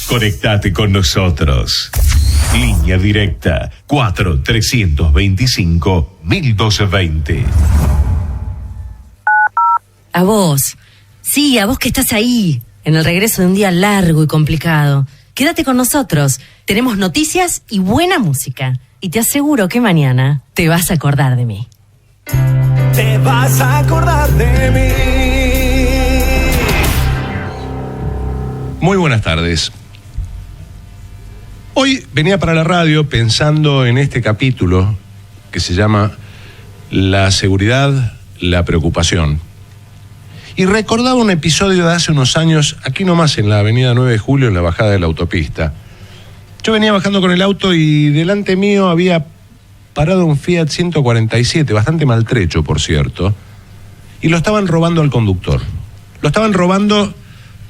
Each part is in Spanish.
Conectate con nosotros. Línea directa 4-325-1220. A vos. Sí, a vos que estás ahí, en el regreso de un día largo y complicado. Quédate con nosotros. Tenemos noticias y buena música. Y te aseguro que mañana te vas a acordar de mí. Te vas a acordar de mí. Muy buenas tardes. Hoy venía para la radio pensando en este capítulo que se llama La seguridad, la preocupación. Y recordaba un episodio de hace unos años, aquí nomás en la avenida 9 de Julio, en la bajada de la autopista. Yo venía bajando con el auto y delante mío había parado un Fiat 147, bastante maltrecho, por cierto, y lo estaban robando al conductor. Lo estaban robando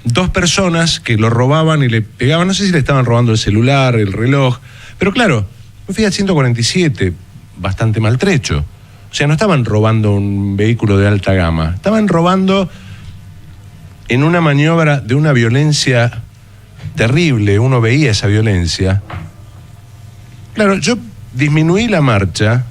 dos personas que lo robaban y le pegaban, no sé si le estaban robando el celular, el reloj, pero claro, un Fiat 147, bastante maltrecho. O sea, no estaban robando un vehículo de alta gama, estaban robando en una maniobra de una violencia terrible, uno veía esa violencia. Claro, yo disminuí la marcha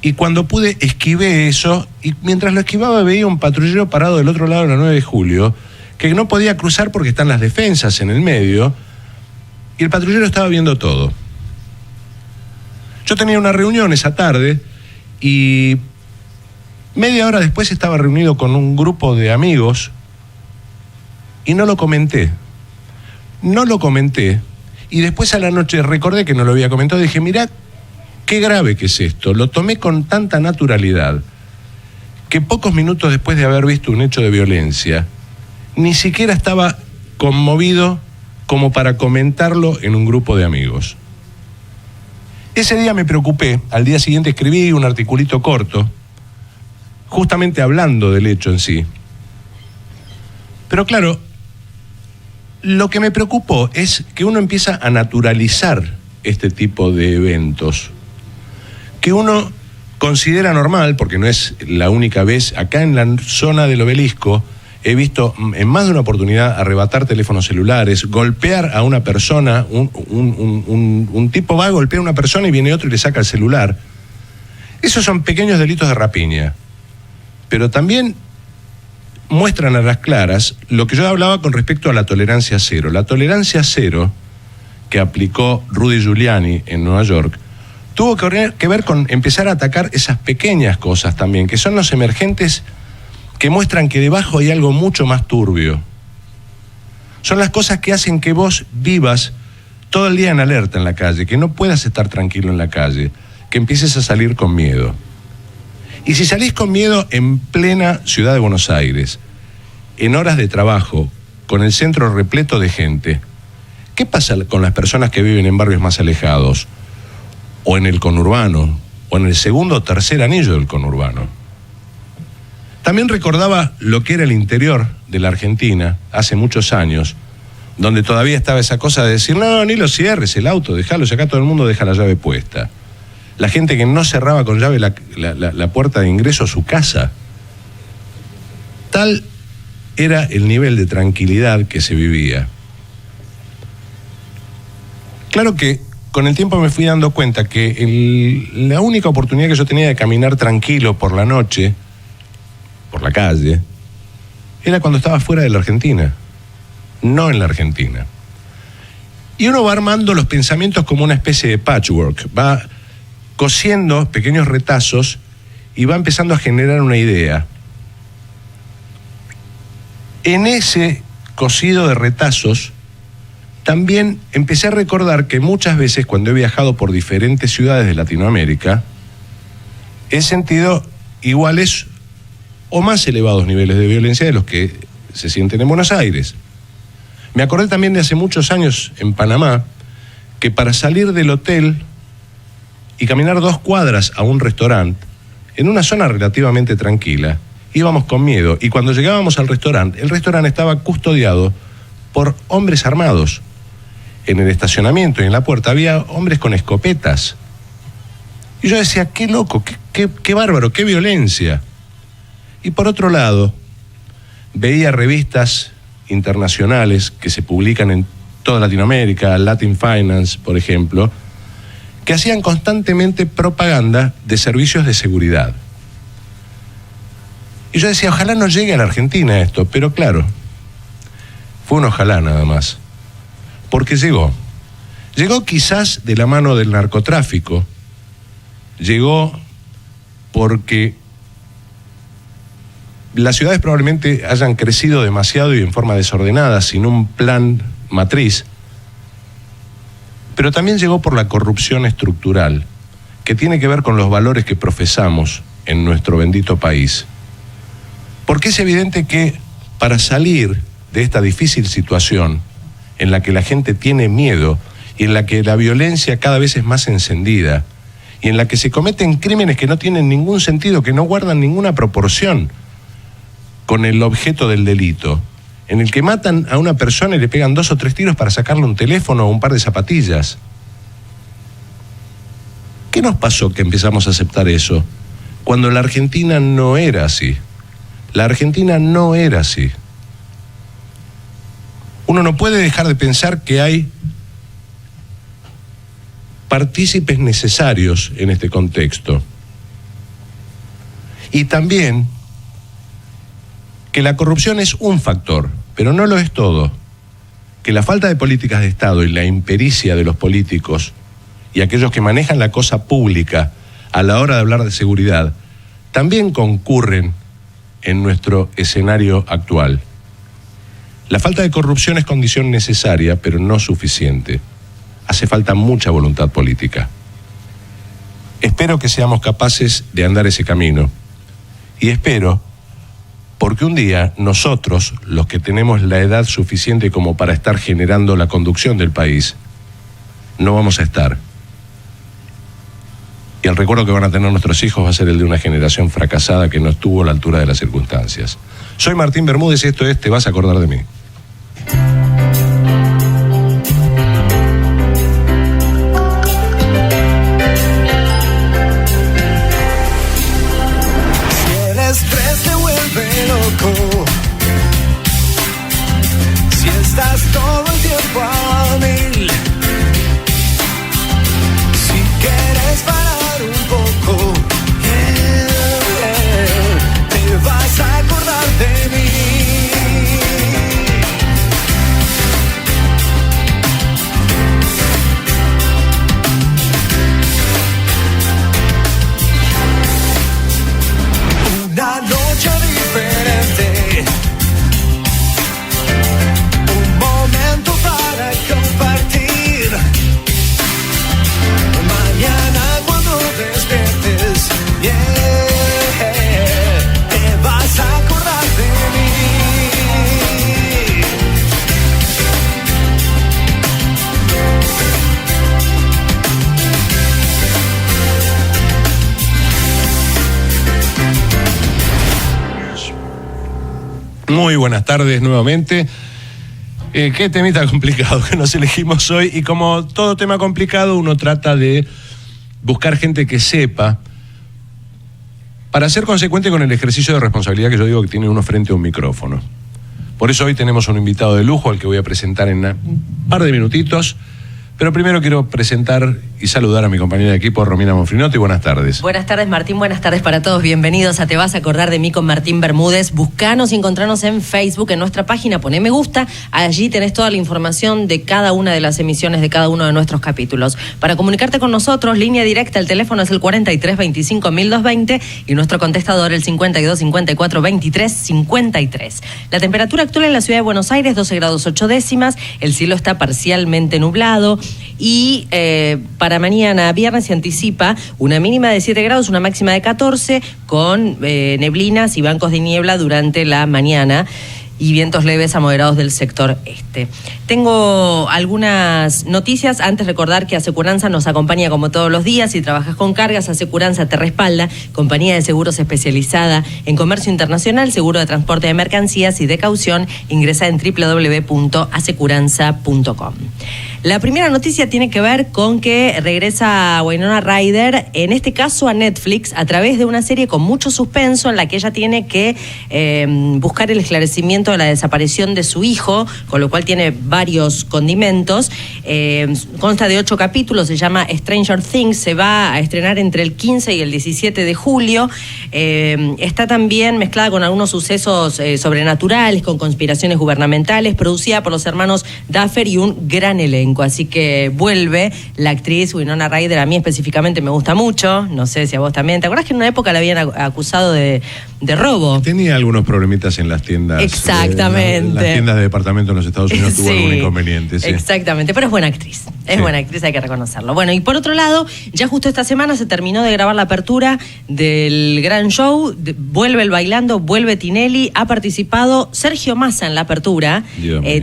y cuando pude esquivé eso, y mientras lo esquivaba veía un patrullero parado del otro lado de la 9 de Julio, que no podía cruzar porque están las defensas en el medio, y el patrullero estaba viendo todo. Yo tenía una reunión esa tarde, y media hora después estaba reunido con un grupo de amigos y no lo comenté, y después a la noche recordé que no lo había comentado y dije, mirá qué grave que es esto. Lo tomé con tanta naturalidad que pocos minutos después de haber visto un hecho de violencia, ni siquiera estaba conmovido como para comentarlo en un grupo de amigos. Ese día me preocupé, al día siguiente escribí un articulito corto, justamente hablando del hecho en sí. Pero claro, lo que me preocupó es que uno empieza a naturalizar este tipo de eventos, que uno considera normal, porque no es la única vez. Acá en la zona del Obelisco he visto en más de una oportunidad arrebatar teléfonos celulares, golpear a una persona, un tipo va a golpear a una persona y viene otro y le saca el celular. Esos son pequeños delitos de rapiña, pero también muestran a las claras lo que yo hablaba con respecto a la tolerancia cero. La tolerancia cero que aplicó Rudy Giuliani en Nueva York tuvo que ver con empezar a atacar esas pequeñas cosas también, que son los emergentes que muestran que debajo hay algo mucho más turbio. Son las cosas que hacen que vos vivas todo el día en alerta en la calle, que no puedas estar tranquilo en la calle, que empieces a salir con miedo. Y si salís con miedo en plena ciudad de Buenos Aires, en horas de trabajo, con el centro repleto de gente, ¿qué pasa con las personas que viven en barrios más alejados? O en el conurbano, o en el segundo o tercer anillo del conurbano. También recordaba lo que era el interior de la Argentina hace muchos años, donde todavía estaba esa cosa de decir, no, ni lo cierres el auto, déjalo, si acá todo el mundo deja la llave puesta. La gente que no cerraba con llave la puerta de ingreso a su casa. Tal era el nivel de tranquilidad que se vivía. Claro que con el tiempo me fui dando cuenta que la única oportunidad que yo tenía de caminar tranquilo por la noche, por la calle, era cuando estaba fuera de la Argentina, no en la Argentina. Y uno va armando los pensamientos como una especie de patchwork, va cosiendo pequeños retazos y va empezando a generar una idea. En ese cosido de retazos, también empecé a recordar que muchas veces cuando he viajado por diferentes ciudades de Latinoamérica, he sentido iguales o más elevados niveles de violencia de los que se sienten en Buenos Aires. Me acordé también de hace muchos años en Panamá, que para salir del hotel y caminar 2 cuadras a un restaurante, en una zona relativamente tranquila, íbamos con miedo, y cuando llegábamos al restaurante, el restaurante estaba custodiado por hombres armados. En el estacionamiento y en la puerta había hombres con escopetas. Y yo decía, qué loco, qué bárbaro, qué violencia. Y por otro lado, veía revistas internacionales que se publican en toda Latinoamérica, Latin Finance, por ejemplo, que hacían constantemente propaganda de servicios de seguridad. Y yo decía, ojalá no llegue a la Argentina esto, pero claro, fue un ojalá nada más, porque llegó. Llegó quizás de la mano del narcotráfico, llegó porque las ciudades probablemente hayan crecido demasiado y en forma desordenada, sin un plan matriz, pero también llegó por la corrupción estructural, que tiene que ver con los valores que profesamos en nuestro bendito país. Porque es evidente que para salir de esta difícil situación, en la que la gente tiene miedo y en la que la violencia cada vez es más encendida, y en la que se cometen crímenes que no tienen ningún sentido, que no guardan ninguna proporción con el objeto del delito, en el que matan a una persona y le pegan 2 o 3 tiros para sacarle un teléfono o un par de zapatillas. ¿Qué nos pasó que empezamos a aceptar eso? Cuando la Argentina no era así. La Argentina no era así. Uno no puede dejar de pensar que hay partícipes necesarios en este contexto. Y también que la corrupción es un factor, pero no lo es todo. Que la falta de políticas de Estado y la impericia de los políticos y aquellos que manejan la cosa pública a la hora de hablar de seguridad también concurren en nuestro escenario actual. La falta de corrupción es condición necesaria, pero no suficiente. Hace falta mucha voluntad política. Espero que seamos capaces de andar ese camino. Y espero, porque un día nosotros, los que tenemos la edad suficiente como para estar generando la conducción del país, no vamos a estar. Y el recuerdo que van a tener nuestros hijos va a ser el de una generación fracasada que no estuvo a la altura de las circunstancias. Soy Martín Bermúdez y esto es Te vas a acordar de mí. Si estás todo el tiempo a 1000, si quieres parar un poco, te vas a acordar de mí. Una noche diferente, un momento para compartir. Mañana cuando despiertes, te vas a acordar de mí. Muy buenas tardes nuevamente. Qué temita complicado que nos elegimos hoy, y como todo tema complicado uno trata de buscar gente que sepa para ser consecuente con el ejercicio de responsabilidad que yo digo que tiene uno frente a un micrófono. Por eso hoy tenemos un invitado de lujo al que voy a presentar en un par de minutitos. Pero primero quiero presentar y saludar a mi compañera de equipo, Romina Monfrinotti. Buenas tardes. Buenas tardes, Martín. Buenas tardes para todos. Bienvenidos a Te vas a acordar de mí con Martín Bermúdez. Buscanos y encontranos en Facebook, en nuestra página, poné me gusta. Allí tenés toda la información de cada una de las emisiones de cada uno de nuestros capítulos. Para comunicarte con nosotros, línea directa, el teléfono es el 43 25 1220 y nuestro contestador el 52 54 23 53. La temperatura actual en la ciudad de Buenos Aires, 12 grados 8 décimas. El cielo está parcialmente nublado. Y para mañana viernes se anticipa una mínima de 7 grados, una máxima de 14, con neblinas y bancos de niebla durante la mañana y vientos leves a moderados del sector este. Tengo algunas noticias. Antes, recordar que Asecuranza nos acompaña como todos los días. Si trabajas con cargas, Asecuranza te respalda. Compañía de seguros especializada en comercio internacional, seguro de transporte de mercancías y de caución. Ingresa en www.asecuranza.com. La primera noticia tiene que ver con que regresa Winona Ryder, en este caso a Netflix, a través de una serie con mucho suspenso en la que ella tiene que buscar el esclarecimiento de la desaparición de su hijo, con lo cual tiene varios condimentos. Consta de 8 capítulos, se llama Stranger Things, se va a estrenar entre el 15 y el 17 de julio. Está también mezclada con algunos sucesos sobrenaturales, con conspiraciones gubernamentales, producida por los hermanos Duffer y un gran elenco. Así que vuelve la actriz Winona Ryder. A mí específicamente me gusta mucho, no sé si a vos también. ¿Te acordás que en una época la habían acusado de robo? Tenía algunos problemitas en las tiendas. Exactamente. En las tiendas de departamento en los Estados Unidos tuvo algún inconveniente. Sí. Exactamente, pero es buena actriz. Es buena actriz, hay que reconocerlo. Bueno, y por otro lado, ya justo esta semana se terminó de grabar la apertura del gran show. Vuelve el Bailando, vuelve Tinelli. Ha participado Sergio Massa en la apertura.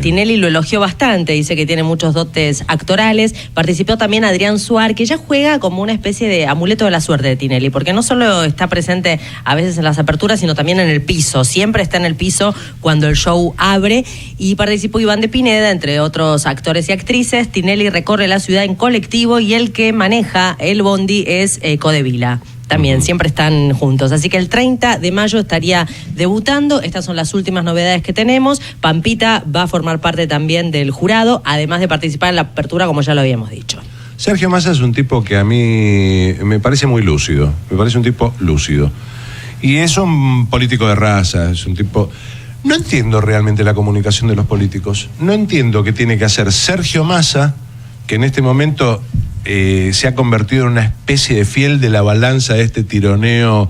Tinelli lo elogió bastante, dice que tiene muchos dotes actorales. Participó también Adrián Suar, que ya juega como una especie de amuleto de la suerte de Tinelli, porque no solo está presente a veces en las aperturas, sino también en el piso. Siempre está en el piso cuando el show abre. Y participó Iván de Pineda, entre otros actores y actrices. Tinelli recorre la ciudad en colectivo y el que maneja el bondi es Codevila. También, siempre están juntos. Así que el 30 de mayo estaría debutando. Estas son las últimas novedades que tenemos. Pampita va a formar parte también del jurado, además de participar en la apertura, como ya lo habíamos dicho. Sergio Massa es un tipo que a mí me parece muy lúcido. Me parece un tipo lúcido. Y es un político de raza, es un tipo... No entiendo realmente la comunicación de los políticos. No entiendo qué tiene que hacer Sergio Massa, que en este momento se ha convertido en una especie de fiel de la balanza de este tironeo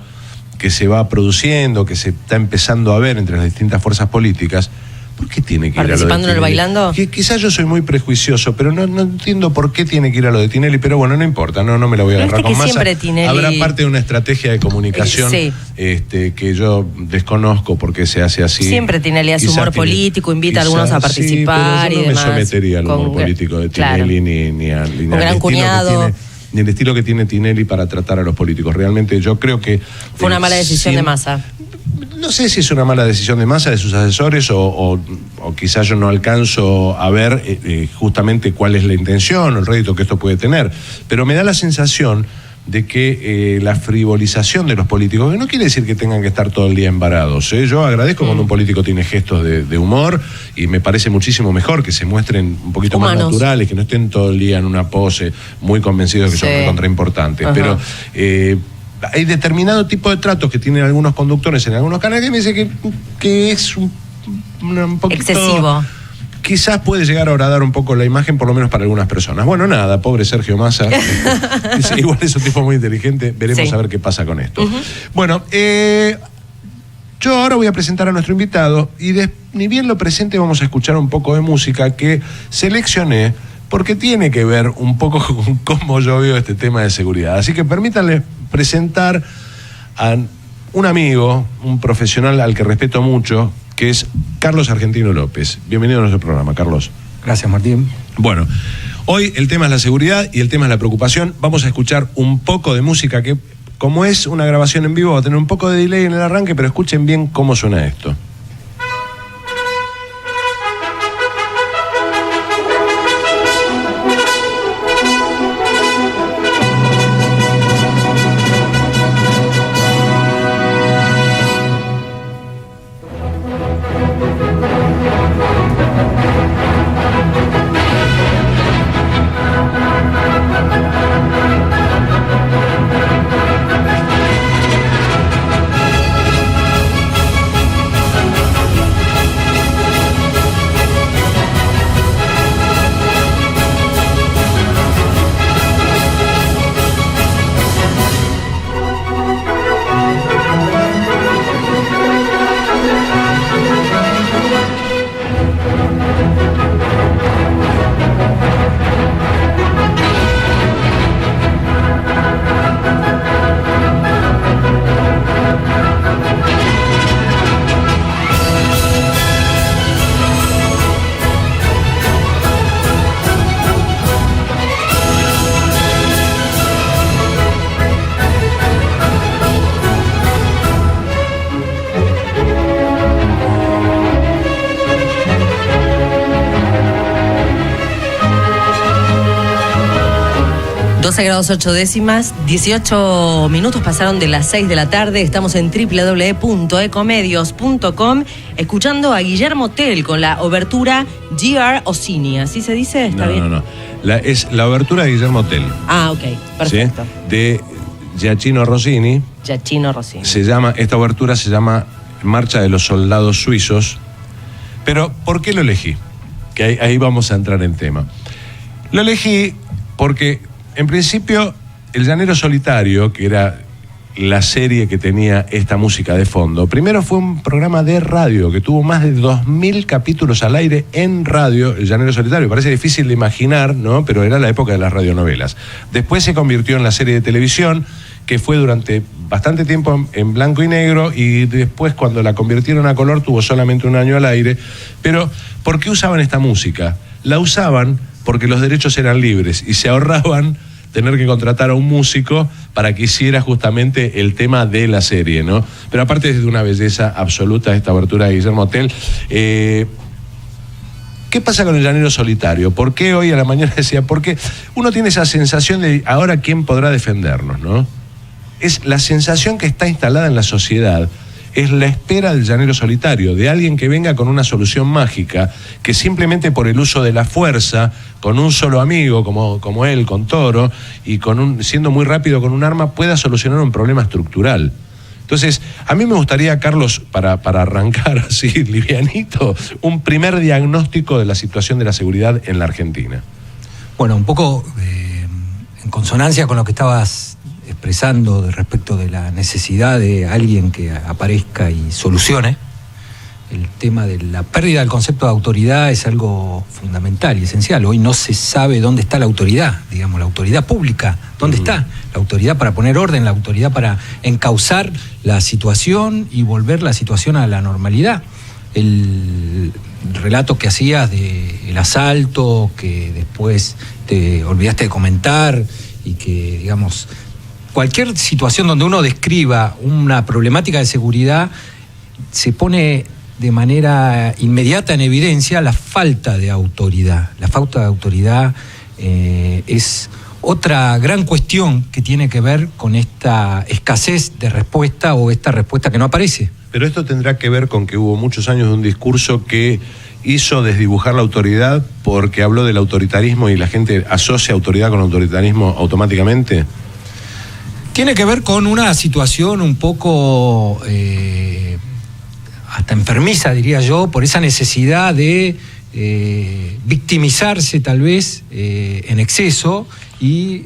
que se va produciendo, que se está empezando a ver entre las distintas fuerzas políticas. ¿Por qué tiene que ir a lo de Tinelli? ¿Participando en el Bailando? Quizás yo soy muy prejuicioso, pero no entiendo por qué tiene que ir a lo de Tinelli, pero bueno, no importa, no me la voy a agarrar con Massa. Tinelli... Habrá parte de una estrategia de comunicación que yo desconozco por qué se hace así. Siempre Tinelli hace humor político, invita a algunos a participar y demás. Yo no me sometería al humor político de Tinelli ni al estilo que tiene Tinelli para tratar a los políticos. Realmente yo creo que... Fue una mala decisión de Massa. No sé si es una mala decisión de Massa, de sus asesores, o quizás yo no alcanzo a ver justamente cuál es la intención o el rédito que esto puede tener. Pero me da la sensación de que la frivolización de los políticos, que no quiere decir que tengan que estar todo el día embarados. Yo agradezco cuando un político tiene gestos de humor, y me parece muchísimo mejor que se muestren un poquito más naturales, que no estén todo el día en una pose muy convencidos de que son contraimportantes. Pero... hay determinado tipo de tratos que tienen algunos conductores en algunos canales que me dice que es un poquito... excesivo. Quizás puede llegar a horadar un poco la imagen, por lo menos para algunas personas. Bueno, nada, pobre Sergio Massa. Igual es un tipo muy inteligente. Veremos a ver qué pasa con esto. Bueno, yo ahora voy a presentar a nuestro invitado y ni bien lo presente vamos a escuchar un poco de música que seleccioné porque tiene que ver un poco con cómo yo veo este tema de seguridad. Así que permítanle presentar a un amigo, un profesional al que respeto mucho, que es Carlos Argentino López. Bienvenido a nuestro programa, Carlos. Gracias, Martín. Bueno, hoy el tema es la seguridad y el tema es la preocupación. Vamos a escuchar un poco de música que, como es una grabación en vivo, va a tener un poco de delay en el arranque, pero escuchen bien cómo suena esto. 12 grados 8 décimas, 18 minutos pasaron de las 6 de la tarde. Estamos en www.ecomedios.com escuchando a Guillermo Tell con la obertura G.R. Ossini. ¿Así se dice? ¿Está bien? No. Es la obertura de Guillermo Tell. Ah, ok, perfecto. ¿Sí? De Giacchino Rossini. Giacchino Rossini. Esta obertura se llama Marcha de los Soldados Suizos. Pero, ¿por qué lo elegí? Que ahí vamos a entrar en tema. Lo elegí porque, en principio, El Llanero Solitario, que era la serie que tenía esta música de fondo, primero fue un programa de radio que tuvo más de 2.000 capítulos al aire en radio, El Llanero Solitario. Parece difícil de imaginar, ¿no? Pero era la época de las radionovelas. Después se convirtió en la serie de televisión, que fue durante bastante tiempo en blanco y negro, y después, cuando la convirtieron a color, tuvo solamente un año al aire. Pero, ¿por qué usaban esta música? La usaban porque los derechos eran libres y se ahorraban tener que contratar a un músico para que hiciera justamente el tema de la serie, ¿no? Pero aparte es de una belleza absoluta esta abertura de Guillermo Tell. ¿Qué pasa con El Llanero Solitario? ¿Por qué hoy a la mañana decía? Porque uno tiene esa sensación de ahora quién podrá defendernos, ¿no? Es la sensación que está instalada en la sociedad. Es la espera del llanero solitario, de alguien que venga con una solución mágica, que simplemente por el uso de la fuerza, con un solo amigo como él, con Toro, y siendo muy rápido con un arma, pueda solucionar un problema estructural. Entonces, a mí me gustaría, Carlos, para arrancar así livianito, un primer diagnóstico de la situación de la seguridad en la Argentina. Bueno, un poco en consonancia con lo que estabas expresando respecto de la necesidad de alguien que aparezca y solucione. El tema de la pérdida del concepto de autoridad es algo fundamental y esencial. Hoy no se sabe dónde está la autoridad, digamos, la autoridad pública. ¿Dónde está? La autoridad para poner orden, la autoridad para encauzar la situación y volver la situación a la normalidad. El relato que hacías del asalto, que después te olvidaste de comentar, y que, digamos, cualquier situación donde uno describa una problemática de seguridad, se pone de manera inmediata en evidencia la falta de autoridad. La falta de autoridad es otra gran cuestión que tiene que ver con esta escasez de respuesta, o esta respuesta que no aparece. Pero esto tendrá que ver con que hubo muchos años de un discurso que hizo desdibujar la autoridad porque habló del autoritarismo y la gente asocia autoridad con autoritarismo automáticamente. Tiene que ver con una situación un poco hasta enfermiza, diría yo, por esa necesidad de victimizarse tal vez en exceso y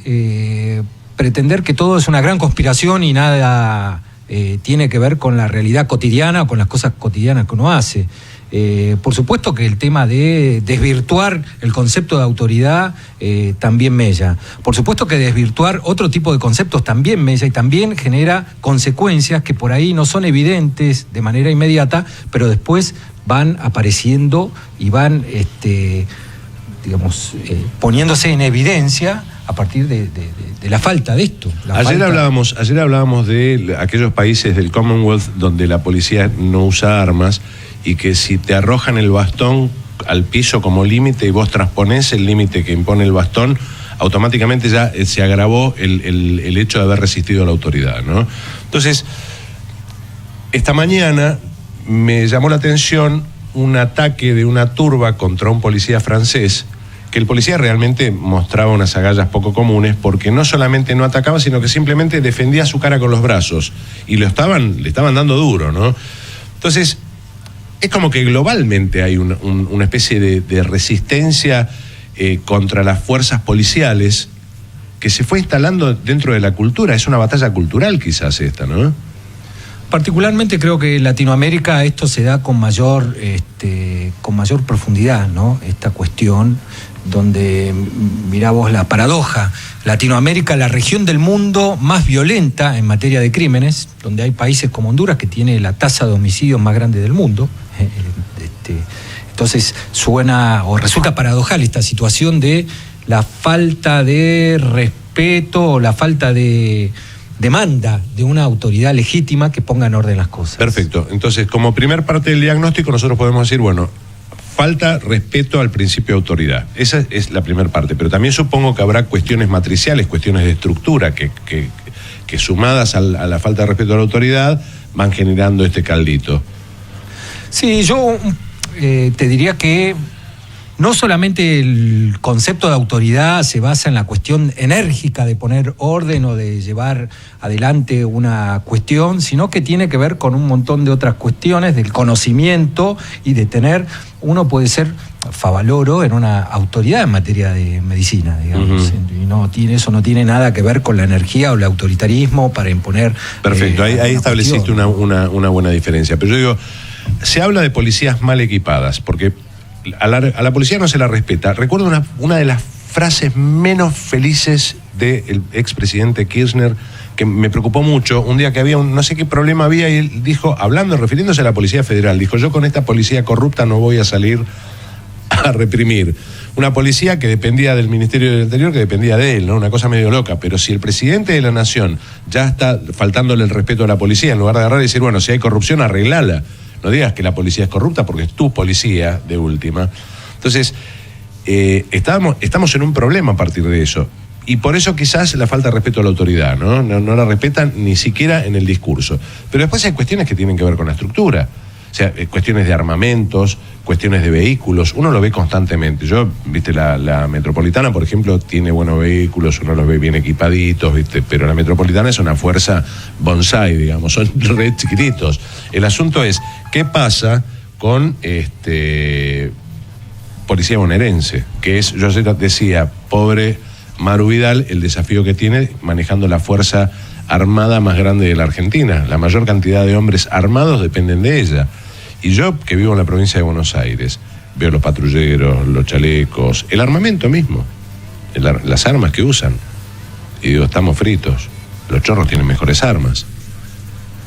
pretender que todo es una gran conspiración y nada tiene que ver con la realidad cotidiana o con las cosas cotidianas que uno hace. Por supuesto que el tema de desvirtuar el concepto de autoridad también mella. Por supuesto que desvirtuar otro tipo de conceptos también mella y también genera consecuencias que por ahí no son evidentes de manera inmediata, pero después van apareciendo y van poniéndose en evidencia a partir de la falta de esto. Ayer hablábamos de aquellos países del Commonwealth donde la policía no usa armas, y que si te arrojan el bastón al piso como límite y vos transponés el límite que impone el bastón, automáticamente ya se agravó el hecho de haber resistido a la autoridad, ¿no? Entonces, esta mañana me llamó la atención un ataque de una turba contra un policía francés, que el policía realmente mostraba unas agallas poco comunes, porque no solamente no atacaba, sino que simplemente defendía su cara con los brazos, y le estaban dando duro, ¿no? Entonces, es como que globalmente hay una especie de resistencia contra las fuerzas policiales que se fue instalando dentro de la cultura. Es una batalla cultural quizás esta, ¿no? Particularmente creo que en Latinoamérica esto se da con mayor profundidad, ¿no? Esta cuestión donde, mirá vos la paradoja, Latinoamérica, la región del mundo más violenta en materia de crímenes, donde hay países como Honduras que tiene la tasa de homicidios más grande del mundo. Entonces suena o resulta paradojal esta situación de la falta de respeto o la falta de demanda de una autoridad legítima que ponga en orden las cosas. Perfecto. Entonces, como primer parte del diagnóstico, nosotros podemos decir, bueno, falta respeto al principio de autoridad. Esa es la primera parte, pero también supongo que habrá cuestiones matriciales, cuestiones de estructura, que sumadas a la falta de respeto a la autoridad van generando este caldito. Sí, yo te diría que no solamente el concepto de autoridad se basa en la cuestión enérgica de poner orden o de llevar adelante una cuestión, sino que tiene que ver con un montón de otras cuestiones del conocimiento y de tener, uno puede ser favaloro en una autoridad en materia de medicina, digamos, y eso no tiene nada que ver con la energía o el autoritarismo para imponer. Perfecto, ahí estableciste una buena diferencia, pero yo digo, se habla de policías mal equipadas, porque a la policía no se la respeta. Recuerdo una de las frases menos felices del expresidente Kirchner, que me preocupó mucho, un día que había no sé qué problema había, y él dijo, refiriéndose a la Policía Federal, dijo, yo con esta policía corrupta no voy a salir a reprimir. Una policía que dependía del Ministerio del Interior, que dependía de él, ¿no? Una cosa medio loca, pero si el presidente de la nación ya está faltándole el respeto a la policía, en lugar de agarrar y decir, bueno, si hay corrupción, arreglala. No digas que la policía es corrupta porque es tu policía, de última. Entonces, estamos en un problema a partir de eso. Y por eso quizás la falta de respeto a la autoridad, ¿no? No la respetan ni siquiera en el discurso. Pero después hay cuestiones que tienen que ver con la estructura. O sea, cuestiones de armamentos, cuestiones de vehículos. Uno lo ve constantemente. Yo, viste, la Metropolitana, por ejemplo, tiene buenos vehículos, uno los ve bien equipaditos, viste, pero la Metropolitana es una fuerza bonsai, digamos, son re chiquititos. El asunto es, ¿qué pasa con policía bonaerense? Que es, yo decía, pobre Maru Vidal, el desafío que tiene manejando la fuerza armada más grande de la Argentina. La mayor cantidad de hombres armados dependen de ella. Y yo, que vivo en la provincia de Buenos Aires, veo los patrulleros, los chalecos, el armamento mismo, las armas que usan. Y digo, estamos fritos. Los chorros tienen mejores armas.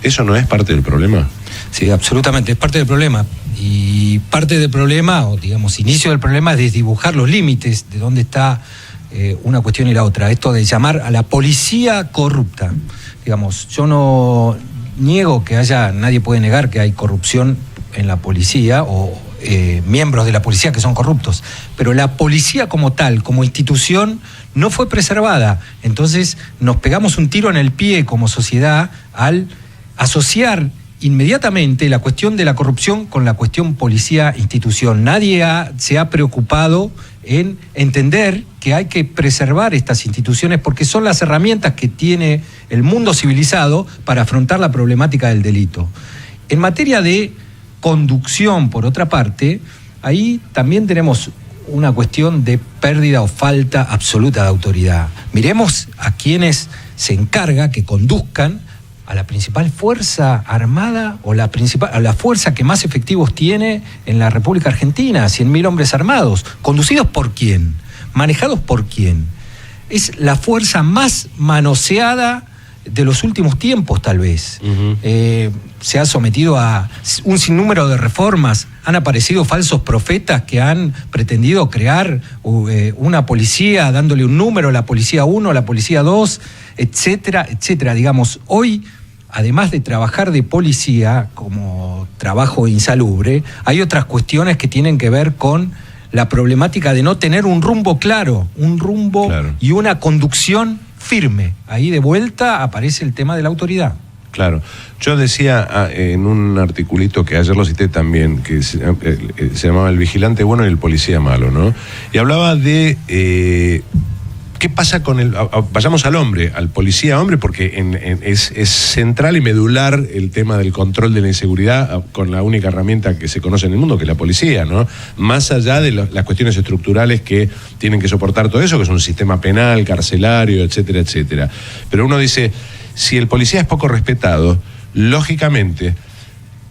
¿Eso no es parte del problema? Sí, absolutamente, es parte del problema. Y parte del problema, o digamos, inicio del problema, es desdibujar los límites de dónde está una cuestión y la otra. Esto de llamar a la policía corrupta. Digamos, yo no niego que nadie puede negar que hay corrupción en la policía o miembros de la policía que son corruptos, pero la policía como tal, como institución, no fue preservada. Entonces nos pegamos un tiro en el pie como sociedad al asociar inmediatamente la cuestión de la corrupción con la cuestión policía-institución. Nadie se ha preocupado en entender que hay que preservar estas instituciones porque son las herramientas que tiene el mundo civilizado para afrontar la problemática del delito. En materia de conducción, por otra parte, ahí también tenemos una cuestión de pérdida o falta absoluta de autoridad. Miremos a quienes se encarga que conduzcan a la principal fuerza armada o a la fuerza que más efectivos tiene en la República Argentina, 100.000 hombres armados. ¿Conducidos por quién? ¿Manejados por quién? Es la fuerza más manoseada de los últimos tiempos, tal vez. Se ha sometido a un sinnúmero de reformas, han aparecido falsos profetas que han pretendido crear una policía, dándole un número, la policía 1, la policía 2, etcétera, etcétera. Digamos, hoy, además de trabajar de policía como trabajo insalubre, hay otras cuestiones que tienen que ver con la problemática de no tener un rumbo claro, claro, y una conducción firme. Ahí de vuelta aparece el tema de la autoridad. Claro. Yo decía en un articulito que ayer lo cité también, que se llamaba El vigilante bueno y el policía malo, ¿no? Y hablaba de qué pasa con vayamos al hombre, al policía hombre, porque es central y medular el tema del control de la inseguridad con la única herramienta que se conoce en el mundo, que es la policía, ¿no? Más allá de las cuestiones estructurales que tienen que soportar todo eso, que es un sistema penal, carcelario, etcétera, etcétera. Pero uno dice, si el policía es poco respetado, lógicamente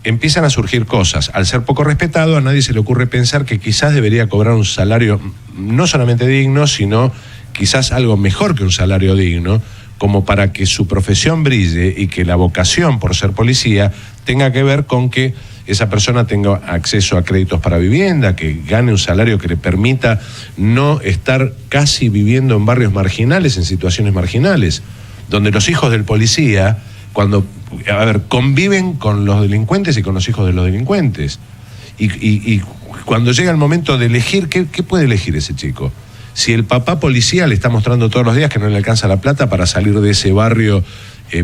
empiezan a surgir cosas. Al ser poco respetado, a nadie se le ocurre pensar que quizás debería cobrar un salario no solamente digno, sino quizás algo mejor que un salario digno, como para que su profesión brille y que la vocación por ser policía tenga que ver con que esa persona tenga acceso a créditos para vivienda, que gane un salario que le permita no estar casi viviendo en barrios marginales, en situaciones marginales, donde los hijos del policía, conviven con los delincuentes y con los hijos de los delincuentes. Y cuando llega el momento de elegir, ¿qué puede elegir ese chico? Si el papá policía le está mostrando todos los días que no le alcanza la plata para salir de ese barrio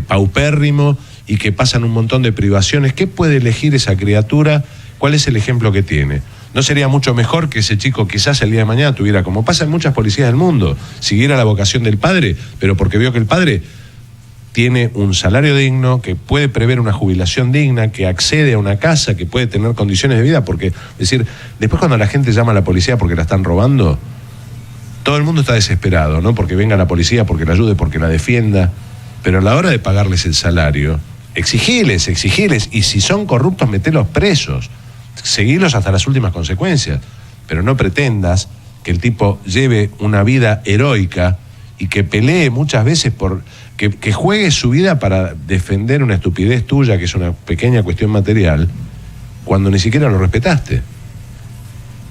paupérrimo y que pasan un montón de privaciones, ¿qué puede elegir esa criatura? ¿Cuál es el ejemplo que tiene? ¿No sería mucho mejor que ese chico quizás el día de mañana tuviera, como pasa en muchas policías del mundo, siguiera la vocación del padre, pero porque vio que el padre tiene un salario digno, que puede prever una jubilación digna, que accede a una casa, que puede tener condiciones de vida? Porque, es decir, después cuando la gente llama a la policía porque la están robando, todo el mundo está desesperado, ¿no? Porque venga la policía, porque la ayude, porque la defienda. Pero a la hora de pagarles el salario, exigiles, y si son corruptos, metelos presos, seguirlos hasta las últimas consecuencias. Pero no pretendas que el tipo lleve una vida heroica y que pelee muchas veces por... Que juegue su vida para defender una estupidez tuya, que es una pequeña cuestión material, cuando ni siquiera lo respetaste.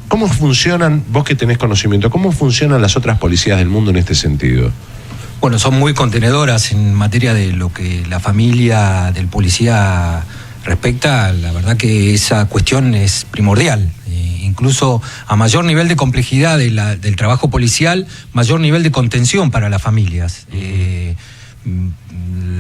¿Cómo funcionan, vos que tenés conocimiento, cómo funcionan las otras policías del mundo en este sentido? Bueno, son muy contenedoras en materia de lo que la familia del policía respecta. La verdad que esa cuestión es primordial. Incluso a mayor nivel de complejidad del trabajo policial, mayor nivel de contención para las familias.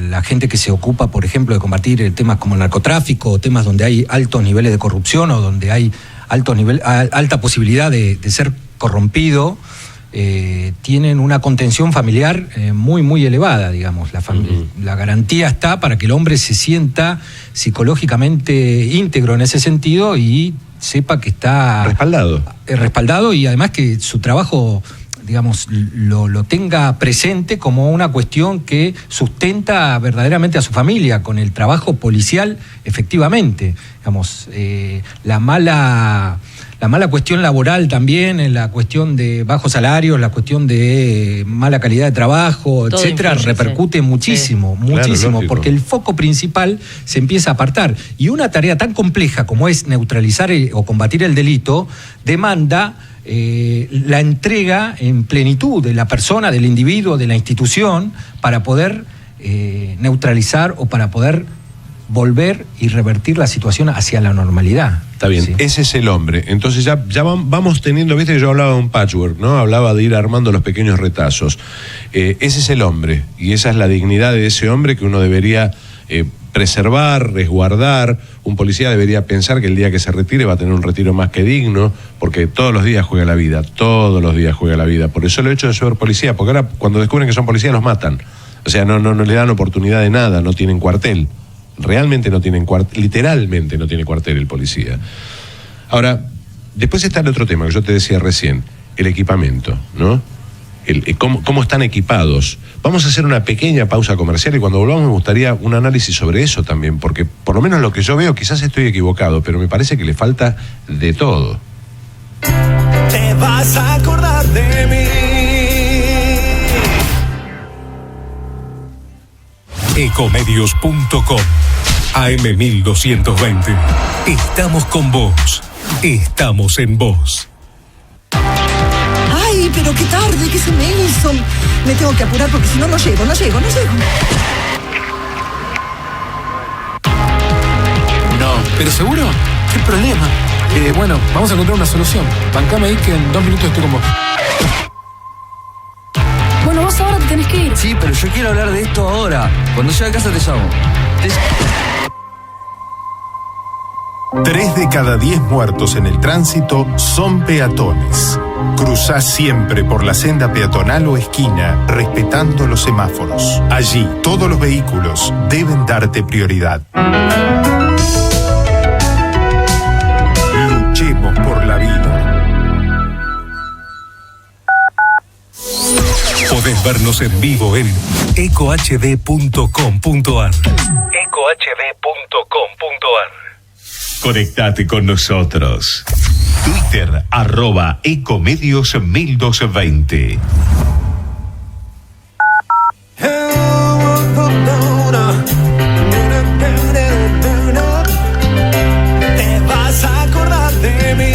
La gente que se ocupa, por ejemplo, de combatir temas como el narcotráfico, o temas donde hay altos niveles de corrupción o donde hay alta posibilidad de ser corrompido, tienen una contención familiar muy, muy elevada, digamos. La garantía está para que el hombre se sienta psicológicamente íntegro en ese sentido y sepa que está respaldado y además que su trabajo, digamos, lo tenga presente como una cuestión que sustenta verdaderamente a su familia con el trabajo policial, efectivamente. Digamos, la mala cuestión laboral también, en la cuestión de bajos salarios, la cuestión de mala calidad de trabajo, todo etcétera, influye, muchísimo, sí. Muchísimo, claro, porque el foco principal se empieza a apartar. Y una tarea tan compleja como es neutralizar o combatir el delito demanda la entrega en plenitud de la persona, del individuo, de la institución, para poder neutralizar o para poder volver y revertir la situación hacia la normalidad. Está bien, ¿sí? Ese es el hombre. Entonces ya vamos teniendo, viste que yo hablaba de un patchwork, ¿no? Hablaba de ir armando los pequeños retazos. Ese es el hombre, y esa es la dignidad de ese hombre que uno debería preservar, resguardar. Un policía debería pensar que el día que se retire va a tener un retiro más que digno, porque todos los días juega la vida, Por eso el hecho de ser policía, porque ahora cuando descubren que son policías los matan. O sea, no le dan oportunidad de nada, no tienen cuartel. Realmente no tienen cuartel, literalmente no tiene cuartel el policía. Ahora, después está el otro tema que yo te decía recién, el equipamiento, ¿no? Cómo están equipados. Vamos a hacer una pequeña pausa comercial y cuando volvamos me gustaría un análisis sobre eso también, porque por lo menos lo que yo veo, quizás estoy equivocado, pero me parece que le falta de todo. Te vas a acordar de mí. Ecomedios.com AM1220. Estamos con vos. Estamos en vos. Ay, pero qué tarde, ¿qué se me hizo? Me tengo que apurar porque si no, no llego. No, ¿pero seguro? ¿Qué problema? Bueno, vamos a encontrar una solución. Bancame ahí que en 2 minutos estoy con vos. Bueno, vos ahora te tenés que ir. Sí, pero yo quiero hablar de esto ahora. Cuando llegue a casa te llamo. 3 de cada 10 muertos en el tránsito son peatones. Cruzá siempre por la senda peatonal o esquina, respetando los semáforos. Allí, todos los vehículos deben darte prioridad. Luchemos por la vida. Podés vernos en vivo en ecohd.com.ar. Conectate con nosotros. Twitter, @ecomedios1220. Te vas a acordar de mí.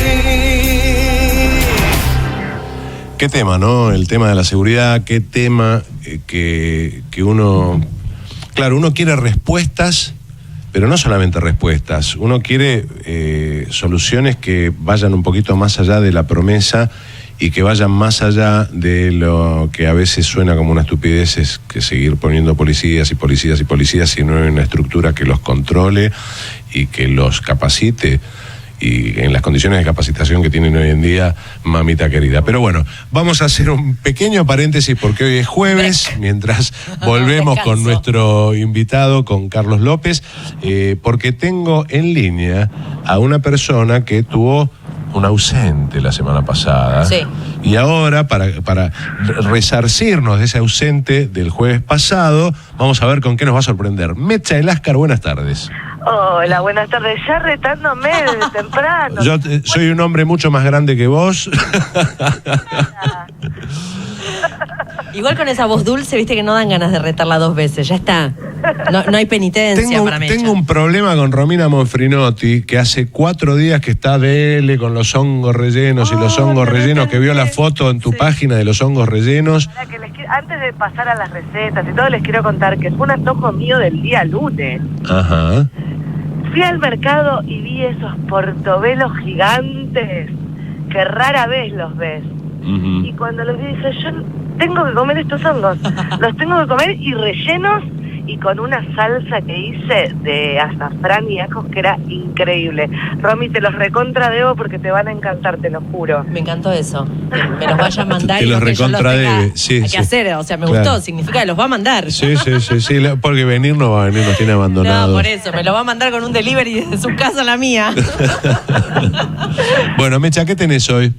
Qué tema, ¿no? El tema de la seguridad, qué tema que uno... Claro, uno quiere respuestas pero no solamente respuestas. Uno quiere soluciones que vayan un poquito más allá de la promesa y que vayan más allá de lo que a veces suena como una estupidez, es que seguir poniendo policías y policías y policías si no hay una estructura que los controle y que los capacite, y en las condiciones de capacitación que tienen hoy en día, mamita querida. Pero bueno, vamos a hacer un pequeño paréntesis porque hoy es jueves, mientras volvemos con nuestro invitado, con Carlos López, porque tengo en línea a una persona que tuvo un ausente la semana pasada. Sí. Y ahora, para resarcirnos de ese ausente del jueves pasado, vamos a ver con qué nos va a sorprender. Mecha Eláscar, buenas tardes. Hola, buenas tardes. Ya retándome desde temprano. Yo soy un hombre mucho más grande que vos. Igual con esa voz dulce, viste que no dan ganas de retarla 2 veces, ya está. No hay penitencia para Mecha. Tengo un problema con Romina Monfrinotti, que hace 4 días que está de con los hongos rellenos y los hongos rellenos, que vio la foto en tu página de los hongos rellenos. Antes de pasar a las recetas y todo, les quiero contar que fue un antojo mío del día lunes. Ajá. Fui al mercado y vi esos portobelos gigantes que rara vez los ves. Uh-huh. Y cuando los vi dije, yo tengo que comer estos hongos. Los tengo que comer y rellenos y con una salsa que hice de azafrán y ajos que era increíble. Romy, te los recontra debo porque te van a encantar, te lo juro. Me encantó eso. Que me los vaya a mandar. Te y los que yo recontra tenga debe. Sí, que hacer, o sea, me gustó, significa que los va a mandar. Sí, porque venir no va a venir, nos tiene abandonados. No, por eso, me lo va a mandar con un delivery desde su casa a la mía. Bueno, Mecha, ¿qué tenés hoy?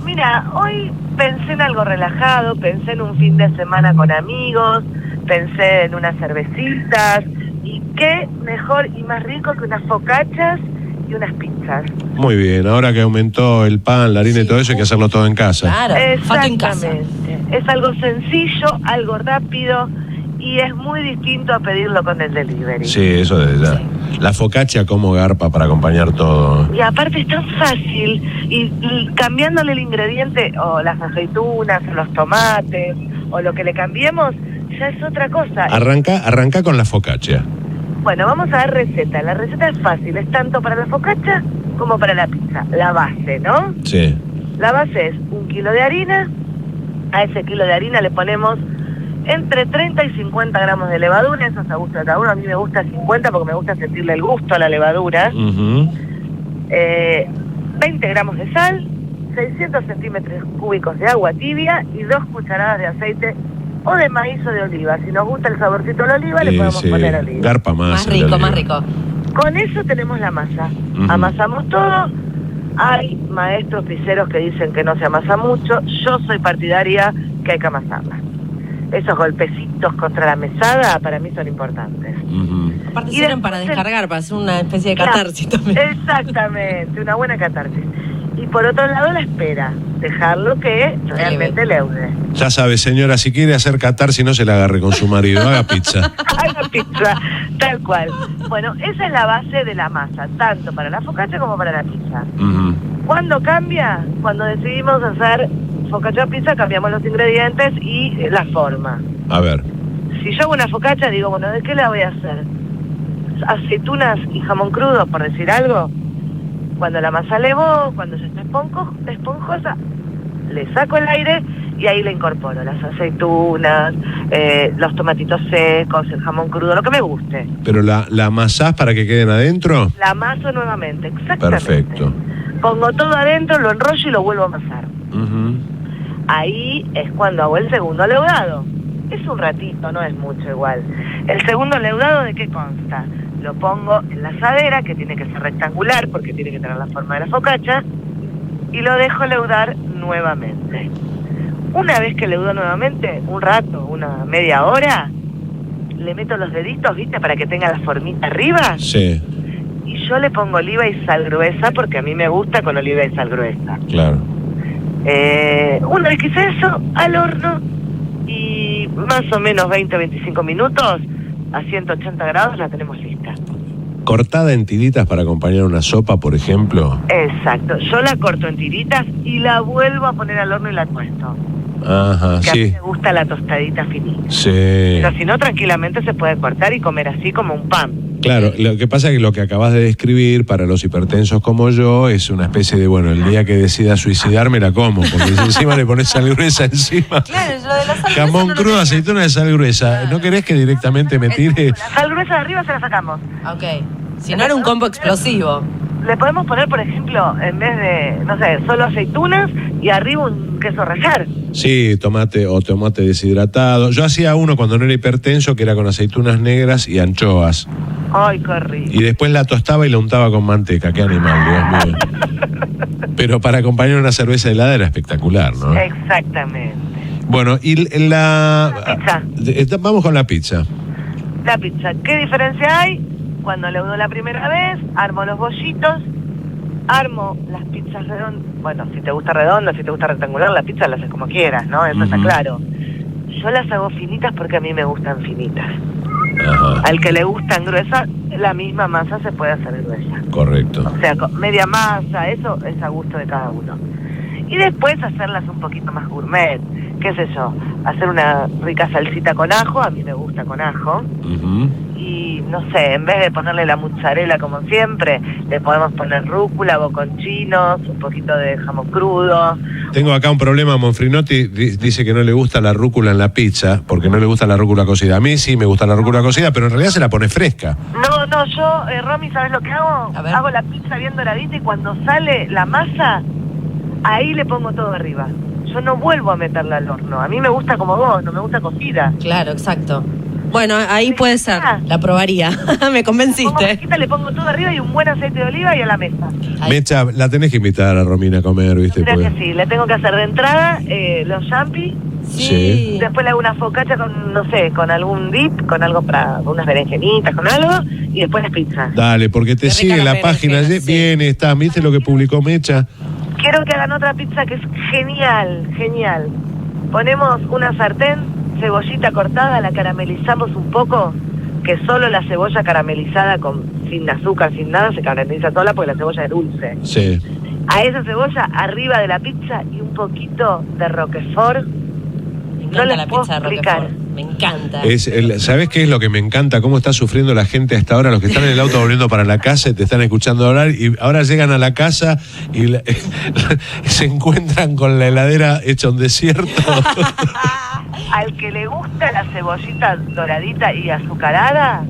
Mira, hoy pensé en algo relajado, pensé en un fin de semana con amigos, pensé en unas cervecitas, y qué mejor y más rico que unas focaccias y unas pizzas. Muy bien, ahora que aumentó el pan, la harina y todo eso, hay que hacerlo todo en casa. Claro, exactamente. Es algo sencillo, algo rápido, y es muy distinto a pedirlo con el delivery. Sí, eso desde ya. Sí. La focaccia como garpa para acompañar todo. Y aparte es tan fácil, y cambiándole el ingrediente, o las aceitunas, o los tomates, o lo que le cambiemos, ya es otra cosa. Arranca con la focaccia. Bueno, vamos a dar receta. La receta es fácil, es tanto para la focaccia como para la pizza. La base, ¿no? Sí. La base es 1 kilo de harina. A ese kilo de harina le ponemos entre 30 y 50 gramos de levadura. Eso es a gusto de cada uno. A mí me gusta 50 porque me gusta sentirle el gusto a la levadura. Uh-huh. 20 gramos de sal, 600 centímetros cúbicos de agua tibia y 2 cucharadas de aceite o de maíz o de oliva. Si nos gusta el saborcito de la oliva, le podemos poner oliva. Garpa más rico, más rico. Con eso tenemos la masa. Uh-huh. Amasamos todo. Hay maestros pizzeros que dicen que no se amasa mucho. Yo soy partidaria que hay que amasarla. Esos golpecitos contra la mesada para mí son importantes. Uh-huh. Aparte sirven para descargar, para hacer una especie de catarsis también. Exactamente, una buena catarsis. Y por otro lado la espera, dejarlo que realmente leude. Ya sabe, señora, si quiere hacer catarsis no se la agarre con su marido, haga pizza. Haga pizza, tal cual. Bueno, esa es la base de la masa, tanto para la focaccia como para la pizza. Uh-huh. ¿Cuándo cambia? Cuando decidimos hacer focaccia pizza, cambiamos los ingredientes y la forma. A ver. Si yo hago una focaccia, digo, bueno, ¿de qué la voy a hacer? Aceitunas y jamón crudo, por decir algo. Cuando la masa levó, cuando ya está esponjosa, le saco el aire y ahí le incorporo las aceitunas, los tomatitos secos, el jamón crudo, lo que me guste. ¿Pero la amasás para que queden adentro? La amaso nuevamente, exactamente. Perfecto. Pongo todo adentro, lo enrollo y lo vuelvo a amasar. Uh-huh. Ahí es cuando hago el segundo leudado. Es un ratito, no es mucho igual. El segundo leudado, ¿de qué consta? Lo pongo en la asadera, que tiene que ser rectangular porque tiene que tener la forma de la focaccia, y lo dejo leudar nuevamente. Una vez que leudó nuevamente, un rato, una media hora, le meto los deditos, ¿viste? Para que tenga la formita arriba. Sí. Y yo le pongo oliva y sal gruesa porque a mí me gusta con oliva y sal gruesa. Claro. Una vez que hice eso, al horno, y más o menos 20-25 minutos, a 180 grados la tenemos lista. ¿Cortada en tiritas para acompañar una sopa, por ejemplo? Exacto, yo la corto en tiritas y la vuelvo a poner al horno y la tuesto. Ajá, que sí. a mí me gusta la tostadita finita. Sí. Pero si no, tranquilamente se puede cortar y comer así como un pan. Claro, lo que pasa es que lo que acabas de describir para los hipertensos como yo es una especie de, bueno, el día que decida suicidarme la como, porque si encima le pones sal gruesa encima. Claro, lo de la sal Jamón gruesa crudo, aceituna de sal gruesa. ¿No querés que directamente me tire? La sal gruesa de arriba se la sacamos. Ok. Si no era un combo explosivo. Le podemos poner, por ejemplo, en vez de, no sé, solo aceitunas y arriba un queso rallar. Sí, tomate o tomate deshidratado. Yo hacía uno cuando no era hipertenso que era con aceitunas negras y anchoas. Ay, qué rico. Y después la tostaba y la untaba con manteca. Qué animal, Dios mío. Pero para acompañar una cerveza helada era espectacular, ¿no? Exactamente. Bueno, y La pizza. Vamos con la pizza. La pizza. ¿Qué diferencia hay? Cuando leudo la primera vez, armo los bollitos, armo las pizzas redondas. Bueno, si te gusta redonda, si te gusta rectangular, la pizza la haces como quieras, ¿no? Eso está claro. Yo las hago finitas porque a mí me gustan finitas. Ajá. Al que le gustan gruesas, la misma masa se puede hacer gruesa. Correcto. O sea, con media masa, eso es a gusto de cada uno. Y después hacerlas un poquito más gourmet. ¿Qué sé yo? Hacer una rica salsita con ajo, a mí me gusta con ajo. Y no sé, en vez de ponerle la mozzarella como siempre, le podemos poner rúcula, boconchinos, un poquito de jamón crudo. Tengo acá un problema, Monfrinotti dice que no le gusta la rúcula en la pizza, porque no le gusta la rúcula cocida. A mí sí me gusta la rúcula cocida, pero en realidad se la pone fresca. No, yo, Romy, ¿sabes lo que hago? Hago la pizza bien doradita y cuando sale la masa, ahí le pongo todo arriba. Yo no vuelvo a meterla al horno. A mí me gusta como vos, no me gusta cocida. Claro, exacto. Bueno, ahí puede ser. La probaría. Me convenciste. Le pongo todo arriba y un buen aceite de oliva y a la mesa. Mecha, la tenés que invitar a Romina a comer, ¿viste? Creo que sí. Le tengo que hacer de entrada los champis. Sí. Después le hago una focaccia con, no sé, con algún dip, con algo para unas berenjenitas, con algo. Y después las pizzas. Dale, porque te sigue la página. Viene, está. ¿Viste lo que publicó Mecha? Quiero que hagan otra pizza que es genial, genial. Ponemos una sartén, cebollita cortada, la caramelizamos un poco, que solo la cebolla caramelizada sin azúcar, sin nada, se carameliza sola porque la cebolla es dulce. Sí. A esa cebolla arriba de la pizza y un poquito de Roquefort. Me encanta la pizza de Roquefort. Me encanta. ¿Sabés qué es lo que me encanta? Cómo está sufriendo la gente hasta ahora, los que están en el auto volviendo para la casa y te están escuchando hablar y ahora llegan a la casa y se encuentran con la heladera hecha un desierto. Al que le gusta la cebollita doradita y azucarada,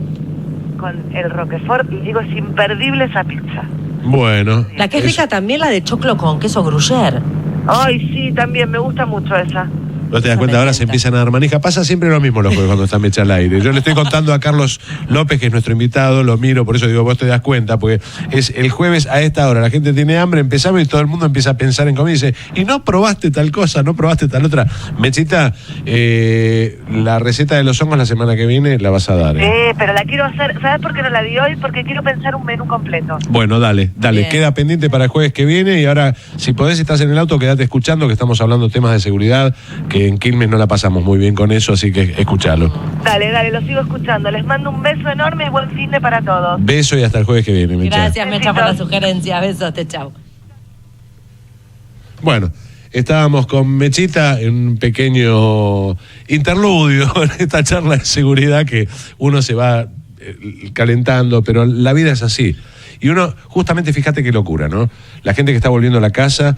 con el Roquefort, y digo, es imperdible esa pizza. Bueno. La que es rica también, la de choclo con queso gruyère. Ay, sí, también me gusta mucho esa. ¿No te das cuenta? Ahora se empiezan a dar manija. Pasa siempre lo mismo los jueves cuando está Mecha al aire. Yo le estoy contando a Carlos López, que es nuestro invitado, lo miro, por eso digo, vos te das cuenta, porque es el jueves a esta hora, la gente tiene hambre, empezamos y todo el mundo empieza a pensar en comida y dice, y no probaste tal cosa, no probaste tal otra. Mechita, la receta de los hongos la semana que viene la vas a dar. Pero la quiero hacer, ¿sabes por qué no la di hoy? Porque quiero pensar un menú completo. Bueno, dale, Bien. Queda pendiente para el jueves que viene y ahora, si podés, estás en el auto, quédate escuchando, que estamos hablando de temas de seguridad, que en Quilmes no la pasamos muy bien con eso, así que escuchalo. Dale, lo sigo escuchando. Les mando un beso enorme y buen fin de para todos. Beso y hasta el jueves que viene, Mecha. Gracias, Mecha, por la sugerencia. Besos, te chau. Bueno, estábamos con Mechita en un pequeño interludio en esta charla de seguridad que uno se va calentando, pero la vida es así. Y uno, justamente, fíjate qué locura, ¿no? La gente que está volviendo a la casa,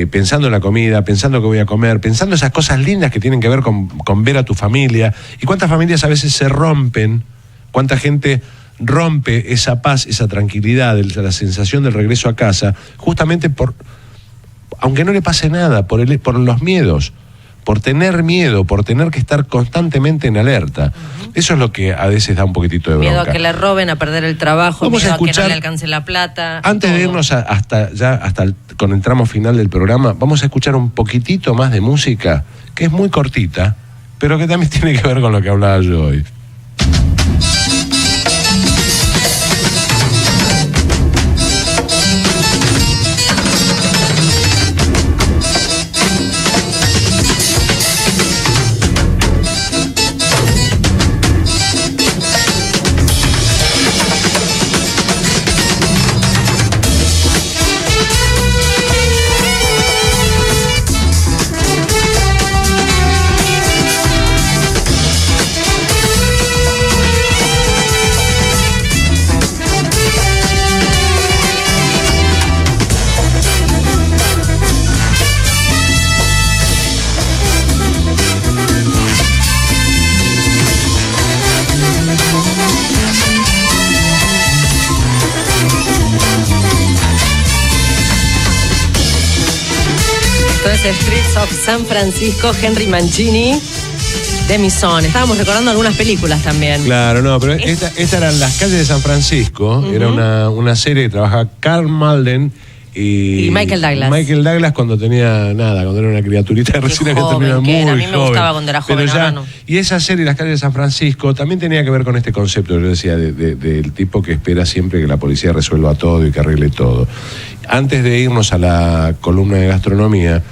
pensando en la comida, pensando que voy a comer, pensando esas cosas lindas que tienen que ver con ver a tu familia. Y cuántas familias a veces se rompen, cuánta gente rompe esa paz, esa tranquilidad, la sensación del regreso a casa, justamente aunque no le pase nada, por los miedos, por tener miedo, por tener que estar constantemente en alerta. Eso es lo que a veces da un poquitito de bronca. Miedo a que le roben, a perder el trabajo, Vamos miedo a escuchar, que no le alcance la plata. Antes de irnos con el tramo final del programa, vamos a escuchar un poquitito más de música, que es muy cortita, pero que también tiene que ver con lo que hablaba yo hoy. Streets of San Francisco, Henry Mancini, Demi Son. Estábamos recordando algunas películas también. Claro, no, pero esta eran Las calles de San Francisco. Era una serie que trabajaba Karl Malden y Michael Douglas. Michael Douglas cuando tenía cuando era una criaturita recién había terminado, muy a mí me joven. gustaba cuando era joven, ahora no. Y esa serie, Las calles de San Francisco, también tenía que ver con este concepto, yo decía, del tipo que espera siempre que la policía resuelva todo y que arregle todo. Antes de irnos a la columna de gastronomía,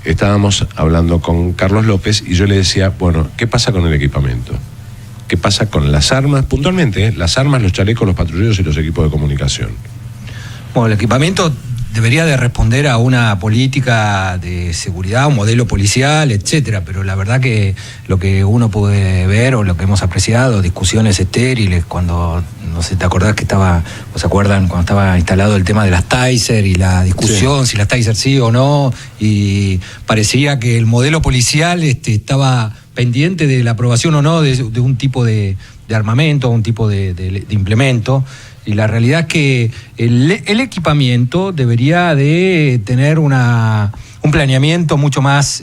estábamos hablando con Carlos López y yo le decía, bueno, ¿qué pasa con el equipamiento? ¿Qué pasa con las armas? Puntualmente, las armas, los chalecos, los patrulleros y los equipos de comunicación. Bueno, el equipamiento debería de responder a una política de seguridad, un modelo policial, etcétera, pero la verdad que lo que uno puede ver o lo que hemos apreciado, discusiones estériles, cuando, no sé, ¿te acordás que se acuerdan cuando estaba instalado el tema de las Taser y la discusión si las Taser sí o no, y parecía que el modelo policial estaba pendiente de la aprobación o no de un tipo de armamento, un tipo de implemento. Y la realidad es que el equipamiento debería de tener un planeamiento mucho más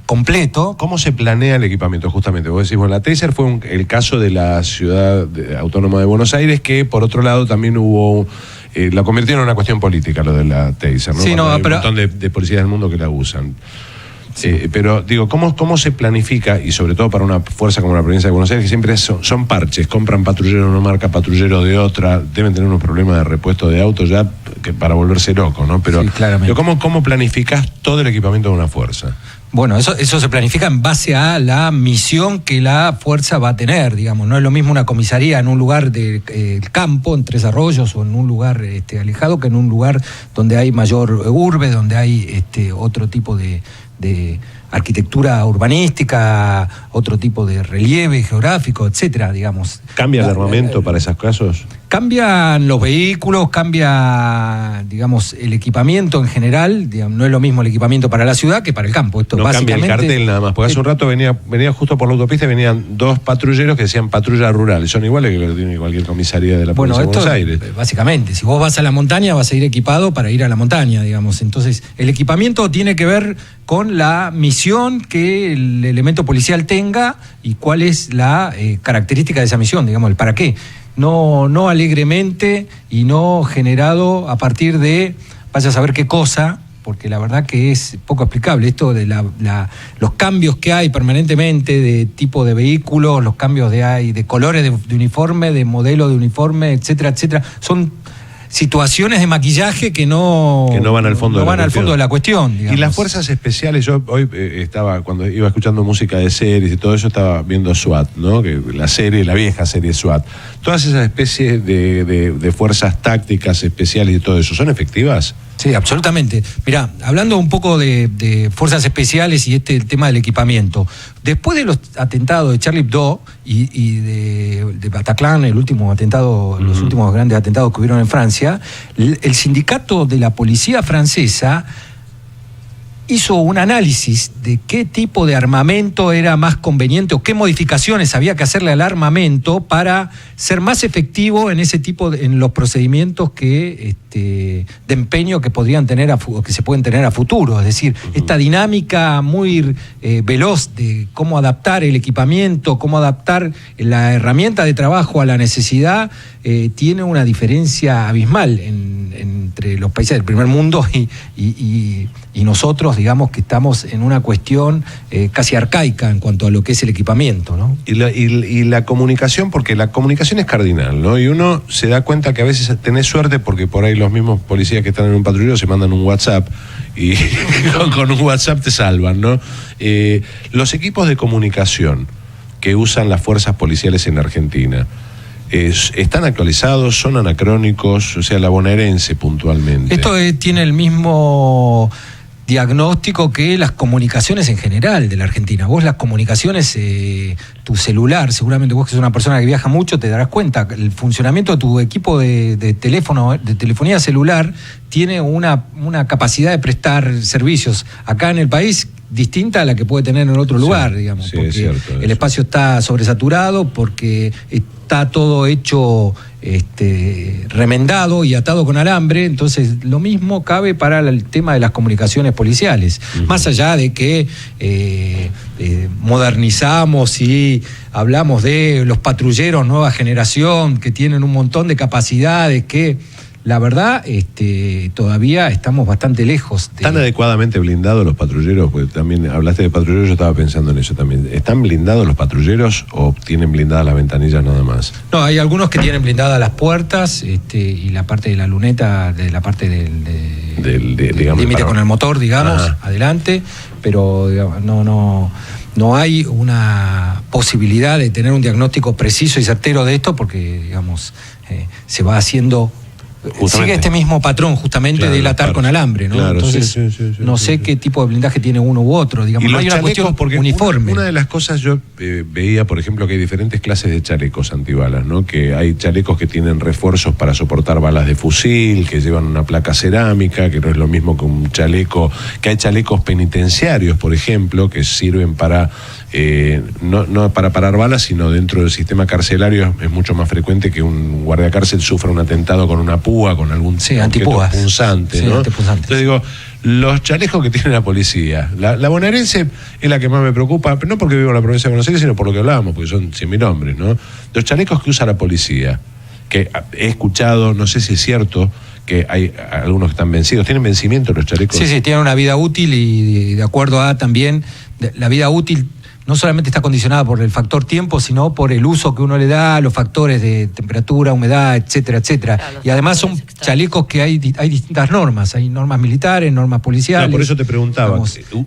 completo. ¿Cómo se planea el equipamiento justamente? Vos decís, bueno, la Taser fue el caso de la ciudad autónoma de Buenos Aires, que por otro lado también hubo... la convirtieron en una cuestión política lo de la Taser, ¿no? Sí, no, hay pero... un montón de policías del mundo que la usan. Sí. Pero digo, ¿cómo se planifica? Y sobre todo para una fuerza como la provincia de Buenos Aires, que siempre son parches, compran patrullero de una marca, patrullero de otra, deben tener unos problemas de repuesto de autos ya para volverse locos, ¿no? Pero, sí, claramente. ¿cómo planificás todo el equipamiento de una fuerza? Bueno, eso se planifica en base a la misión que la fuerza va a tener, digamos. No es lo mismo una comisaría en un lugar del campo, en Tres Arroyos, o en un lugar alejado, que en un lugar donde hay mayor urbe, donde hay otro tipo de arquitectura urbanística, otro tipo de relieve geográfico, etcétera, digamos. ¿Cambia el armamento para esos casos? Cambian los vehículos, cambia, digamos, el equipamiento en general. Digamos, no es lo mismo el equipamiento para la ciudad que para el campo. Esto no básicamente cambia el cartel nada más, porque hace un rato venía justo por la autopista y venían dos patrulleros que decían patrulla rural, y son iguales que lo que tiene cualquier comisaría de la provincia de Buenos Aires. Básicamente, si vos vas a la montaña, vas a ir equipado para ir a la montaña, digamos. Entonces, el equipamiento tiene que ver con la misión que el elemento policial tenga y cuál es la característica de esa misión, digamos, el para qué. No alegremente y no generado a partir de vaya a saber qué cosa, porque la verdad que es poco explicable esto de los cambios que hay permanentemente de tipo de vehículos, los cambios de colores de uniforme, de modelo de uniforme, etcétera, etcétera. Son situaciones de maquillaje que no van al fondo, de la cuestión. Digamos. Y las fuerzas especiales, yo hoy cuando iba escuchando música de series y todo eso, estaba viendo SWAT, ¿no? Que la vieja serie SWAT. Todas esas especies de fuerzas tácticas especiales y todo eso, ¿son efectivas? Sí, absolutamente. Mirá, hablando un poco de fuerzas especiales y el tema del equipamiento, después de los atentados de Charlie Hebdo y de Bataclan, el último atentado, los últimos grandes atentados que hubieron en Francia, el sindicato de la policía francesa hizo un análisis de qué tipo de armamento era más conveniente o qué modificaciones había que hacerle al armamento para ser más efectivo en ese tipo en los procedimientos de empeño que podrían tener que se pueden tener a futuro. Es decir, esta dinámica muy veloz de cómo adaptar el equipamiento, cómo adaptar la herramienta de trabajo a la necesidad, tiene una diferencia abismal entre los países del primer mundo y nosotros, digamos, que estamos en una cuestión casi arcaica en cuanto a lo que es el equipamiento, ¿no? Y la comunicación, porque la comunicación es cardinal, ¿no? Y uno se da cuenta que a veces tenés suerte porque por ahí los mismos policías que están en un patrullero se mandan un WhatsApp y con un WhatsApp te salvan, ¿no? Los equipos de comunicación que usan las fuerzas policiales en Argentina, ¿están actualizados? ¿Son anacrónicos? O sea, la bonaerense puntualmente. Esto tiene el mismo diagnóstico que las comunicaciones en general de la Argentina. Vos las comunicaciones, tu celular, seguramente vos que sos una persona que viaja mucho, te darás cuenta, el funcionamiento de tu equipo de teléfono, de telefonía celular, tiene una capacidad de prestar servicios. Acá en el país distinta a la que puede tener en otro lugar, digamos, sí, porque es cierto, el espacio está sobresaturado, porque está todo hecho remendado y atado con alambre. Entonces lo mismo cabe para el tema de las comunicaciones policiales, más allá de que modernizamos y hablamos de los patrulleros nueva generación que tienen un montón de capacidades, que la verdad todavía estamos bastante lejos. ¿Están adecuadamente blindados los patrulleros? Porque también hablaste de patrulleros, yo estaba pensando en eso también. ¿Están blindados los patrulleros o tienen blindadas las ventanillas nada más? No, hay algunos que tienen blindadas las puertas y la parte de la luneta, de la parte del límite con el motor, digamos, adelante, pero digamos, no hay una posibilidad de tener un diagnóstico preciso y certero de esto, porque digamos se va haciendo... Sigue este mismo patrón justamente de atar con alambre, ¿no? Claro, entonces no sé qué tipo de blindaje tiene uno u otro, digamos, no hay una cuestión uniforme. Una de las cosas yo veía, por ejemplo, que hay diferentes clases de chalecos antibalas, ¿no? Que hay chalecos que tienen refuerzos para soportar balas de fusil, que llevan una placa cerámica, que no es lo mismo que un chaleco, que hay chalecos penitenciarios, por ejemplo, que sirven para no para parar balas, sino dentro del sistema carcelario es mucho más frecuente que un guardiacárcel sufra un atentado con una púa, con algún objeto punzante, ¿no? Entonces digo, los chalecos que tiene la policía, la bonaerense es la que más me preocupa, no porque vivo en la provincia de Buenos Aires, sino por lo que hablábamos, porque son 100.000 hombres, ¿no? Los chalecos que usa la policía, que he escuchado, no sé si es cierto, que hay algunos que están vencidos. ¿Tienen vencimiento los chalecos? Sí, tienen una vida útil y de acuerdo a también la vida útil no solamente está condicionada por el factor tiempo, sino por el uso que uno le da, los factores de temperatura, humedad, etcétera, etcétera. Claro, y además son chalecos que hay distintas normas, hay normas militares, normas policiales. No, por eso te preguntaba,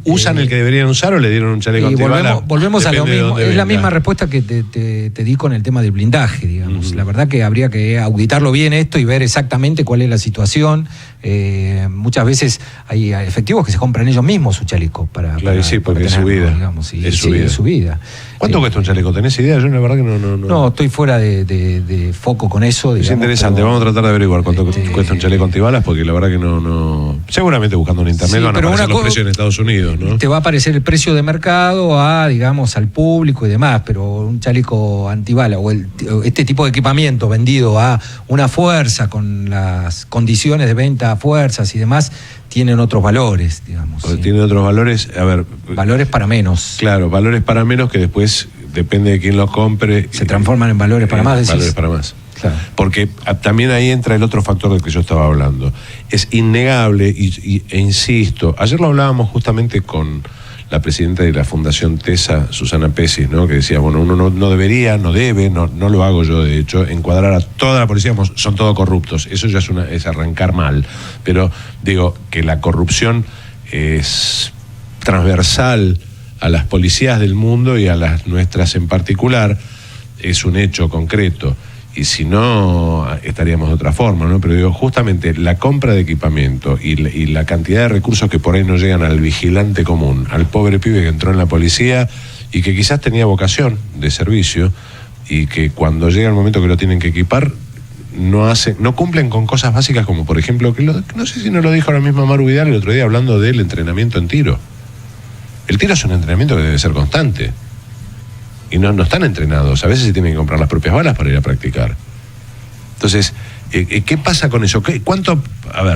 ¿usan el que deberían usar o le dieron un chaleco antibala? Volvemos a lo mismo, es la misma respuesta que te di con el tema del blindaje, digamos. La verdad que habría que auditarlo bien esto y ver exactamente cuál es la situación. Muchas veces hay efectivos que se compran ellos mismos su chaleco claro, sí, porque es su vida, digamos, es su vida. ¿Cuánto cuesta un chaleco? ¿Tenés idea? Yo la verdad que no. No, estoy fuera de foco con eso. Es interesante, vamos a tratar de averiguar cuánto cuesta un chaleco antibalas, porque la verdad que no. Seguramente buscando en internet van a aparecer los precios en Estados Unidos, ¿no? Te va a aparecer el precio de mercado digamos, al público y demás, pero un chaleco antibala o este tipo de equipamiento vendido a una fuerza con las condiciones de venta a fuerzas y demás, tienen otros valores, digamos. Tienen otros valores, a ver. Valores para menos. Claro, valores para menos que después, depende de quién lo compre. Se transforman en valores para más, decís. Valores para más. Claro. Porque también ahí entra el otro factor del que yo estaba hablando. Es innegable, e insisto, ayer lo hablábamos justamente con la presidenta de la Fundación TESA, Susana Pesis, ¿no? Que decía, bueno, uno no debería, no debe, no lo hago yo de hecho, encuadrar a toda la policía, son todos corruptos. Eso ya es arrancar mal. Pero digo que la corrupción es transversal a las policías del mundo y a las nuestras en particular, es un hecho concreto. Y si no, estaríamos de otra forma, ¿no? Pero digo, justamente la compra de equipamiento y la cantidad de recursos que por ahí no llegan al vigilante común, al pobre pibe que entró en la policía y que quizás tenía vocación de servicio y que cuando llega el momento que lo tienen que equipar, no cumplen con cosas básicas como, por ejemplo, no sé si no lo dijo la misma Maru Vidal el otro día hablando del entrenamiento en tiro. El tiro es un entrenamiento que debe ser constante. Y no están entrenados, a veces se tienen que comprar las propias balas para ir a practicar. Entonces, ¿qué pasa con eso? ¿Cuánto,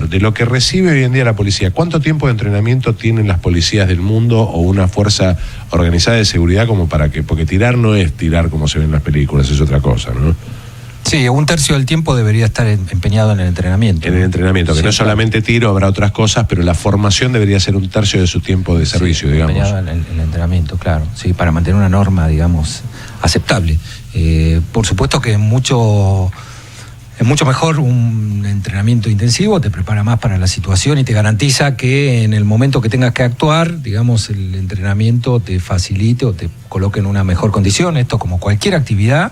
de lo que recibe hoy en día la policía, cuánto tiempo de entrenamiento tienen las policías del mundo o una fuerza organizada de seguridad como para que, porque tirar no es tirar como se ve en las películas, es otra cosa, ¿no? Sí, 1/3 del tiempo debería estar empeñado en el entrenamiento. En el entrenamiento, que no es solamente tiro, habrá otras cosas, pero la formación debería ser 1/3 de su tiempo de servicio, digamos. Empeñado en el entrenamiento, claro, sí, para mantener una norma, digamos, aceptable. Por supuesto que es mucho mejor un entrenamiento intensivo, te prepara más para la situación y te garantiza que en el momento que tengas que actuar, digamos, el entrenamiento te facilite o te coloque en una mejor condición. Esto, como cualquier actividad,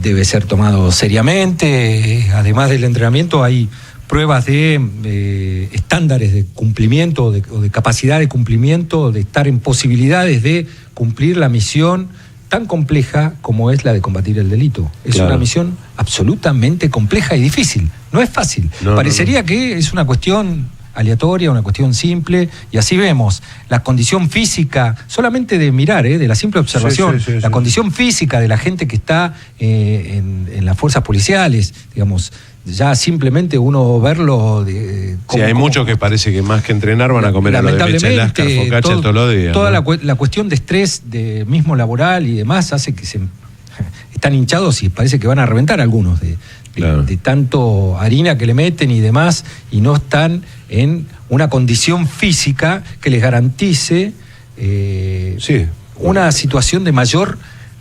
debe ser tomado seriamente. Además del entrenamiento, hay pruebas de estándares de cumplimiento o de capacidad de cumplimiento, de estar en posibilidades de cumplir la misión tan compleja como es la de combatir el delito. Es una misión absolutamente compleja y difícil. No es fácil. Parecería que es una cuestión aleatoria, una cuestión simple, y así vemos la condición física, solamente de mirar, de la simple observación, la condición física de la gente que está en las fuerzas policiales, digamos, ya simplemente uno verlo... hay muchos que parece que más que entrenar van a comer a lo de Mecha y Láscar, focaccia todos los días. Toda la cuestión de estrés de mismo laboral y demás hace que están hinchados y parece que van a reventar algunos de tanto harina que le meten y demás, y no están en una condición física que les garantice una situación de mayor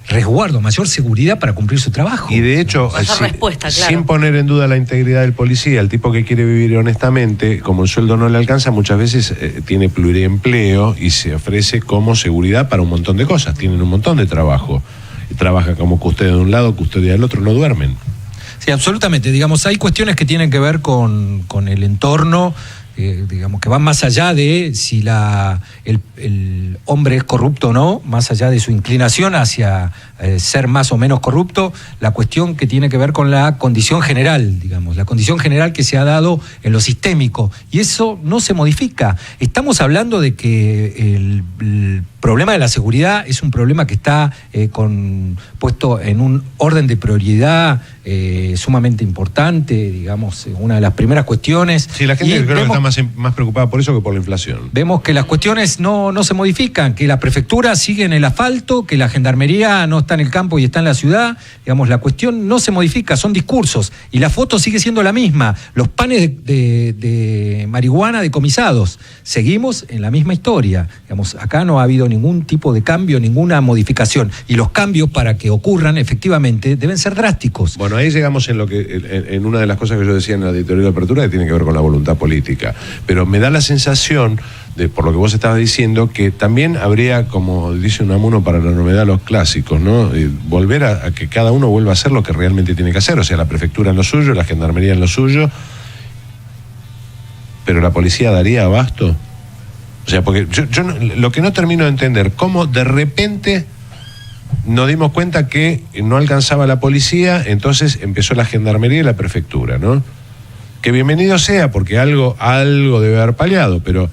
resguardo, mayor seguridad para cumplir su trabajo. Y de hecho, sin poner en duda la integridad del policía, el tipo que quiere vivir honestamente, como el sueldo no le alcanza, muchas veces tiene pluriempleo y se ofrece como seguridad para un montón de cosas. Tienen un montón de trabajo. Trabaja como custodia de un lado, custodia del otro, no duermen. Sí, absolutamente. Digamos, hay cuestiones que tienen que ver con el entorno, digamos, que van más allá de si el hombre es corrupto o no, más allá de su inclinación hacia ser más o menos corrupto, la cuestión que tiene que ver con la condición general, digamos, la condición general que se ha dado en lo sistémico, y eso no se modifica. Estamos hablando de que el problema de la seguridad es un problema que está puesto en un orden de prioridad sumamente importante, digamos, una de las primeras cuestiones. Sí, la gente creo que está más preocupada por eso que por la inflación. Vemos que las cuestiones no se modifican, que la prefectura sigue en el asfalto, que la gendarmería no está en el campo y está en la ciudad. Digamos, la cuestión no se modifica, son discursos, y la foto sigue siendo la misma. Los panes de marihuana decomisados, seguimos en la misma historia. Digamos, acá no ha habido ningún tipo de cambio, ninguna modificación, y los cambios, para que ocurran efectivamente, deben ser drásticos. Bueno, ahí llegamos en una de las cosas que yo decía en la editorial de apertura, que tiene que ver con la voluntad política. Pero me da la sensación, por lo que vos estabas diciendo, que también habría, como dice Unamuno para la novedad, los clásicos, ¿no? Volver a que cada uno vuelva a hacer lo que realmente tiene que hacer, o sea, la prefectura en lo suyo, la gendarmería en lo suyo, pero la policía daría abasto. O sea, porque yo lo que no termino de entender, cómo de repente nos dimos cuenta que no alcanzaba la policía, entonces empezó la gendarmería y la prefectura, ¿no? Que bienvenido sea, porque algo debe haber paliado, pero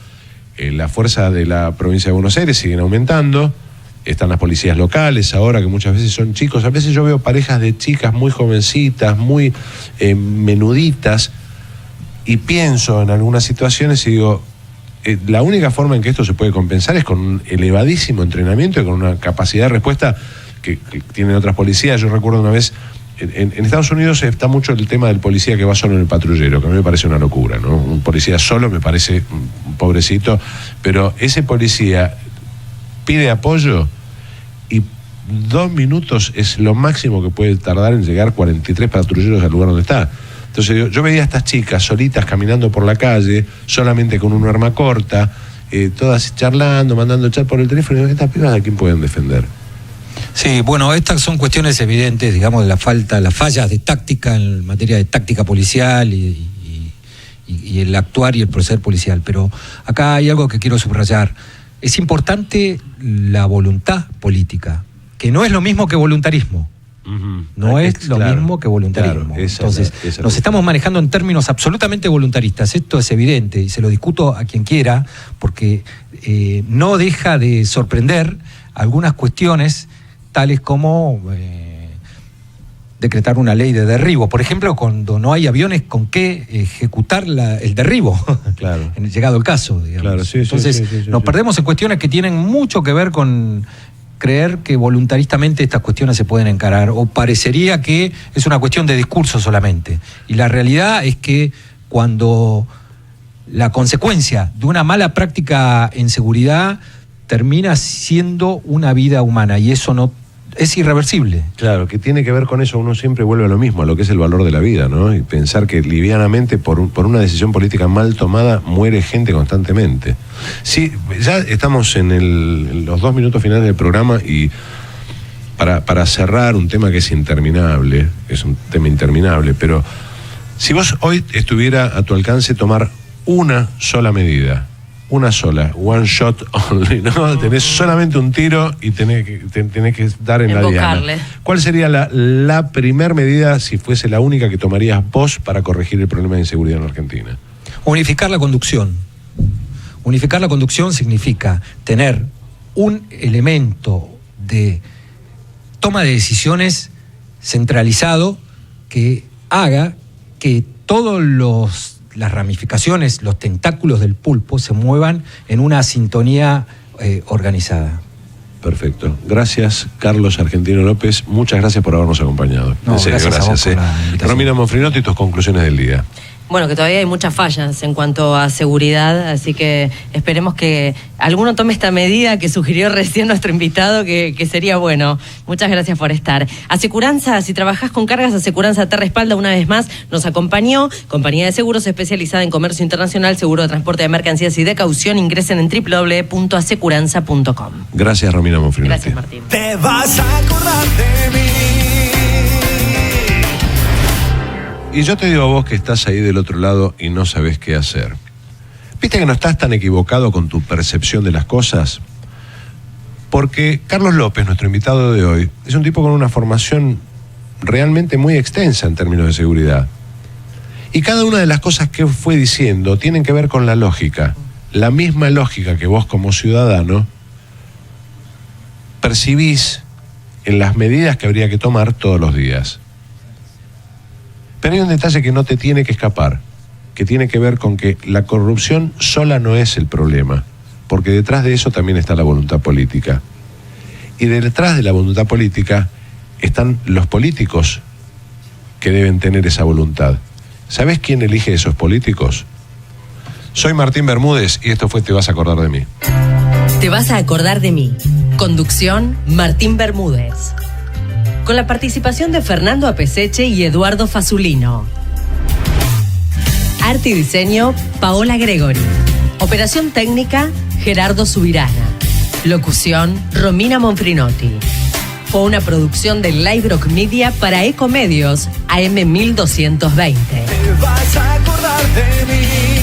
las fuerzas de la provincia de Buenos Aires siguen aumentando, están las policías locales ahora, que muchas veces son chicos, a veces yo veo parejas de chicas muy jovencitas, muy menuditas, y pienso en algunas situaciones y digo, la única forma en que esto se puede compensar es con un elevadísimo entrenamiento y con una capacidad de respuesta que tienen otras policías. Yo recuerdo una vez, en Estados Unidos está mucho el tema del policía que va solo en el patrullero, que a mí me parece una locura, ¿no? Un policía solo me parece un pobrecito, pero ese policía pide apoyo y 2 minutos es lo máximo que puede tardar en llegar 43 patrulleros al lugar donde está. Entonces yo veía a estas chicas solitas caminando por la calle, solamente con un arma corta, todas charlando, mandando chat por el teléfono, y digo, ¿estas pibas a quién pueden defender? Sí, bueno, estas son cuestiones evidentes, digamos, de las fallas de táctica en materia de táctica policial y el actuar y el proceder policial. Pero acá hay algo que quiero subrayar. Es importante la voluntad política, que no es lo mismo que voluntarismo. No es lo mismo que voluntarismo. Entonces, nos estamos manejando en términos absolutamente voluntaristas. Esto es evidente y se lo discuto a quien quiera, porque no deja de sorprender algunas cuestiones tales como decretar una ley de derribo. Por ejemplo, cuando no hay aviones con qué ejecutar el derribo, claro. Llegado el caso, digamos. Claro, sí, entonces, nos perdemos en cuestiones que tienen mucho que ver con creer que voluntaristamente estas cuestiones se pueden encarar, o parecería que es una cuestión de discurso solamente. Y la realidad es que cuando la consecuencia de una mala práctica en seguridad termina siendo una vida humana, y eso no es irreversible. Claro, que tiene que ver con eso, uno siempre vuelve a lo mismo, a lo que es el valor de la vida, ¿no? Y pensar que livianamente por una decisión política mal tomada muere gente constantemente. Sí, ya estamos en los 2 minutos finales del programa, y para cerrar un tema que es interminable, es un tema interminable, pero si vos hoy estuviera a tu alcance tomar una sola medida, una sola, one shot only, ¿no? Tenés solamente un tiro y tenés que dar en la diana. ¿Cuál sería la primer medida, si fuese la única, que tomarías vos para corregir el problema de inseguridad en Argentina? Unificar la conducción. Unificar la conducción significa tener un elemento de toma de decisiones centralizado que haga que todas las ramificaciones, los tentáculos del pulpo se muevan en una sintonía organizada. Perfecto. Gracias, Carlos Argentino López. Muchas gracias por habernos acompañado. No, en serio, gracias a vos por la invitación. Romina Monfrinotti, tus conclusiones del día. Bueno, que todavía hay muchas fallas en cuanto a seguridad, así que esperemos que alguno tome esta medida que sugirió recién nuestro invitado, que sería bueno. Muchas gracias por estar. Aseguranza, si trabajás con cargas, Aseguranza te respalda una vez más. Nos acompañó, compañía de seguros especializada en comercio internacional, seguro de transporte de mercancías y de caución. Ingresen en www.aseguranza.com. Gracias, Romina Monfrinotti. Gracias, Martín. Te vas a acordar de mí. Y yo te digo a vos que estás ahí del otro lado y no sabés qué hacer. ¿Viste que no estás tan equivocado con tu percepción de las cosas? Porque Carlos López, nuestro invitado de hoy, es un tipo con una formación realmente muy extensa en términos de seguridad. Y cada una de las cosas que fue diciendo tienen que ver con la lógica. La misma lógica que vos como ciudadano percibís en las medidas que habría que tomar todos los días. Pero hay un detalle que no te tiene que escapar, que tiene que ver con que la corrupción sola no es el problema, porque detrás de eso también está la voluntad política. Y detrás de la voluntad política están los políticos que deben tener esa voluntad. ¿Sabés quién elige esos políticos? Soy Martín Bermúdez y esto fue Te vas a acordar de mí. Te vas a acordar de mí. Conducción, Martín Bermúdez. Con la participación de Fernando Apeseche y Eduardo Fasulino. Arte y diseño, Paola Gregori. Operación técnica, Gerardo Subirana. Locución, Romina Monfrinotti. Fue una producción de Live Rock Media para Ecomedios AM 1220. Te vas a acordar de mí.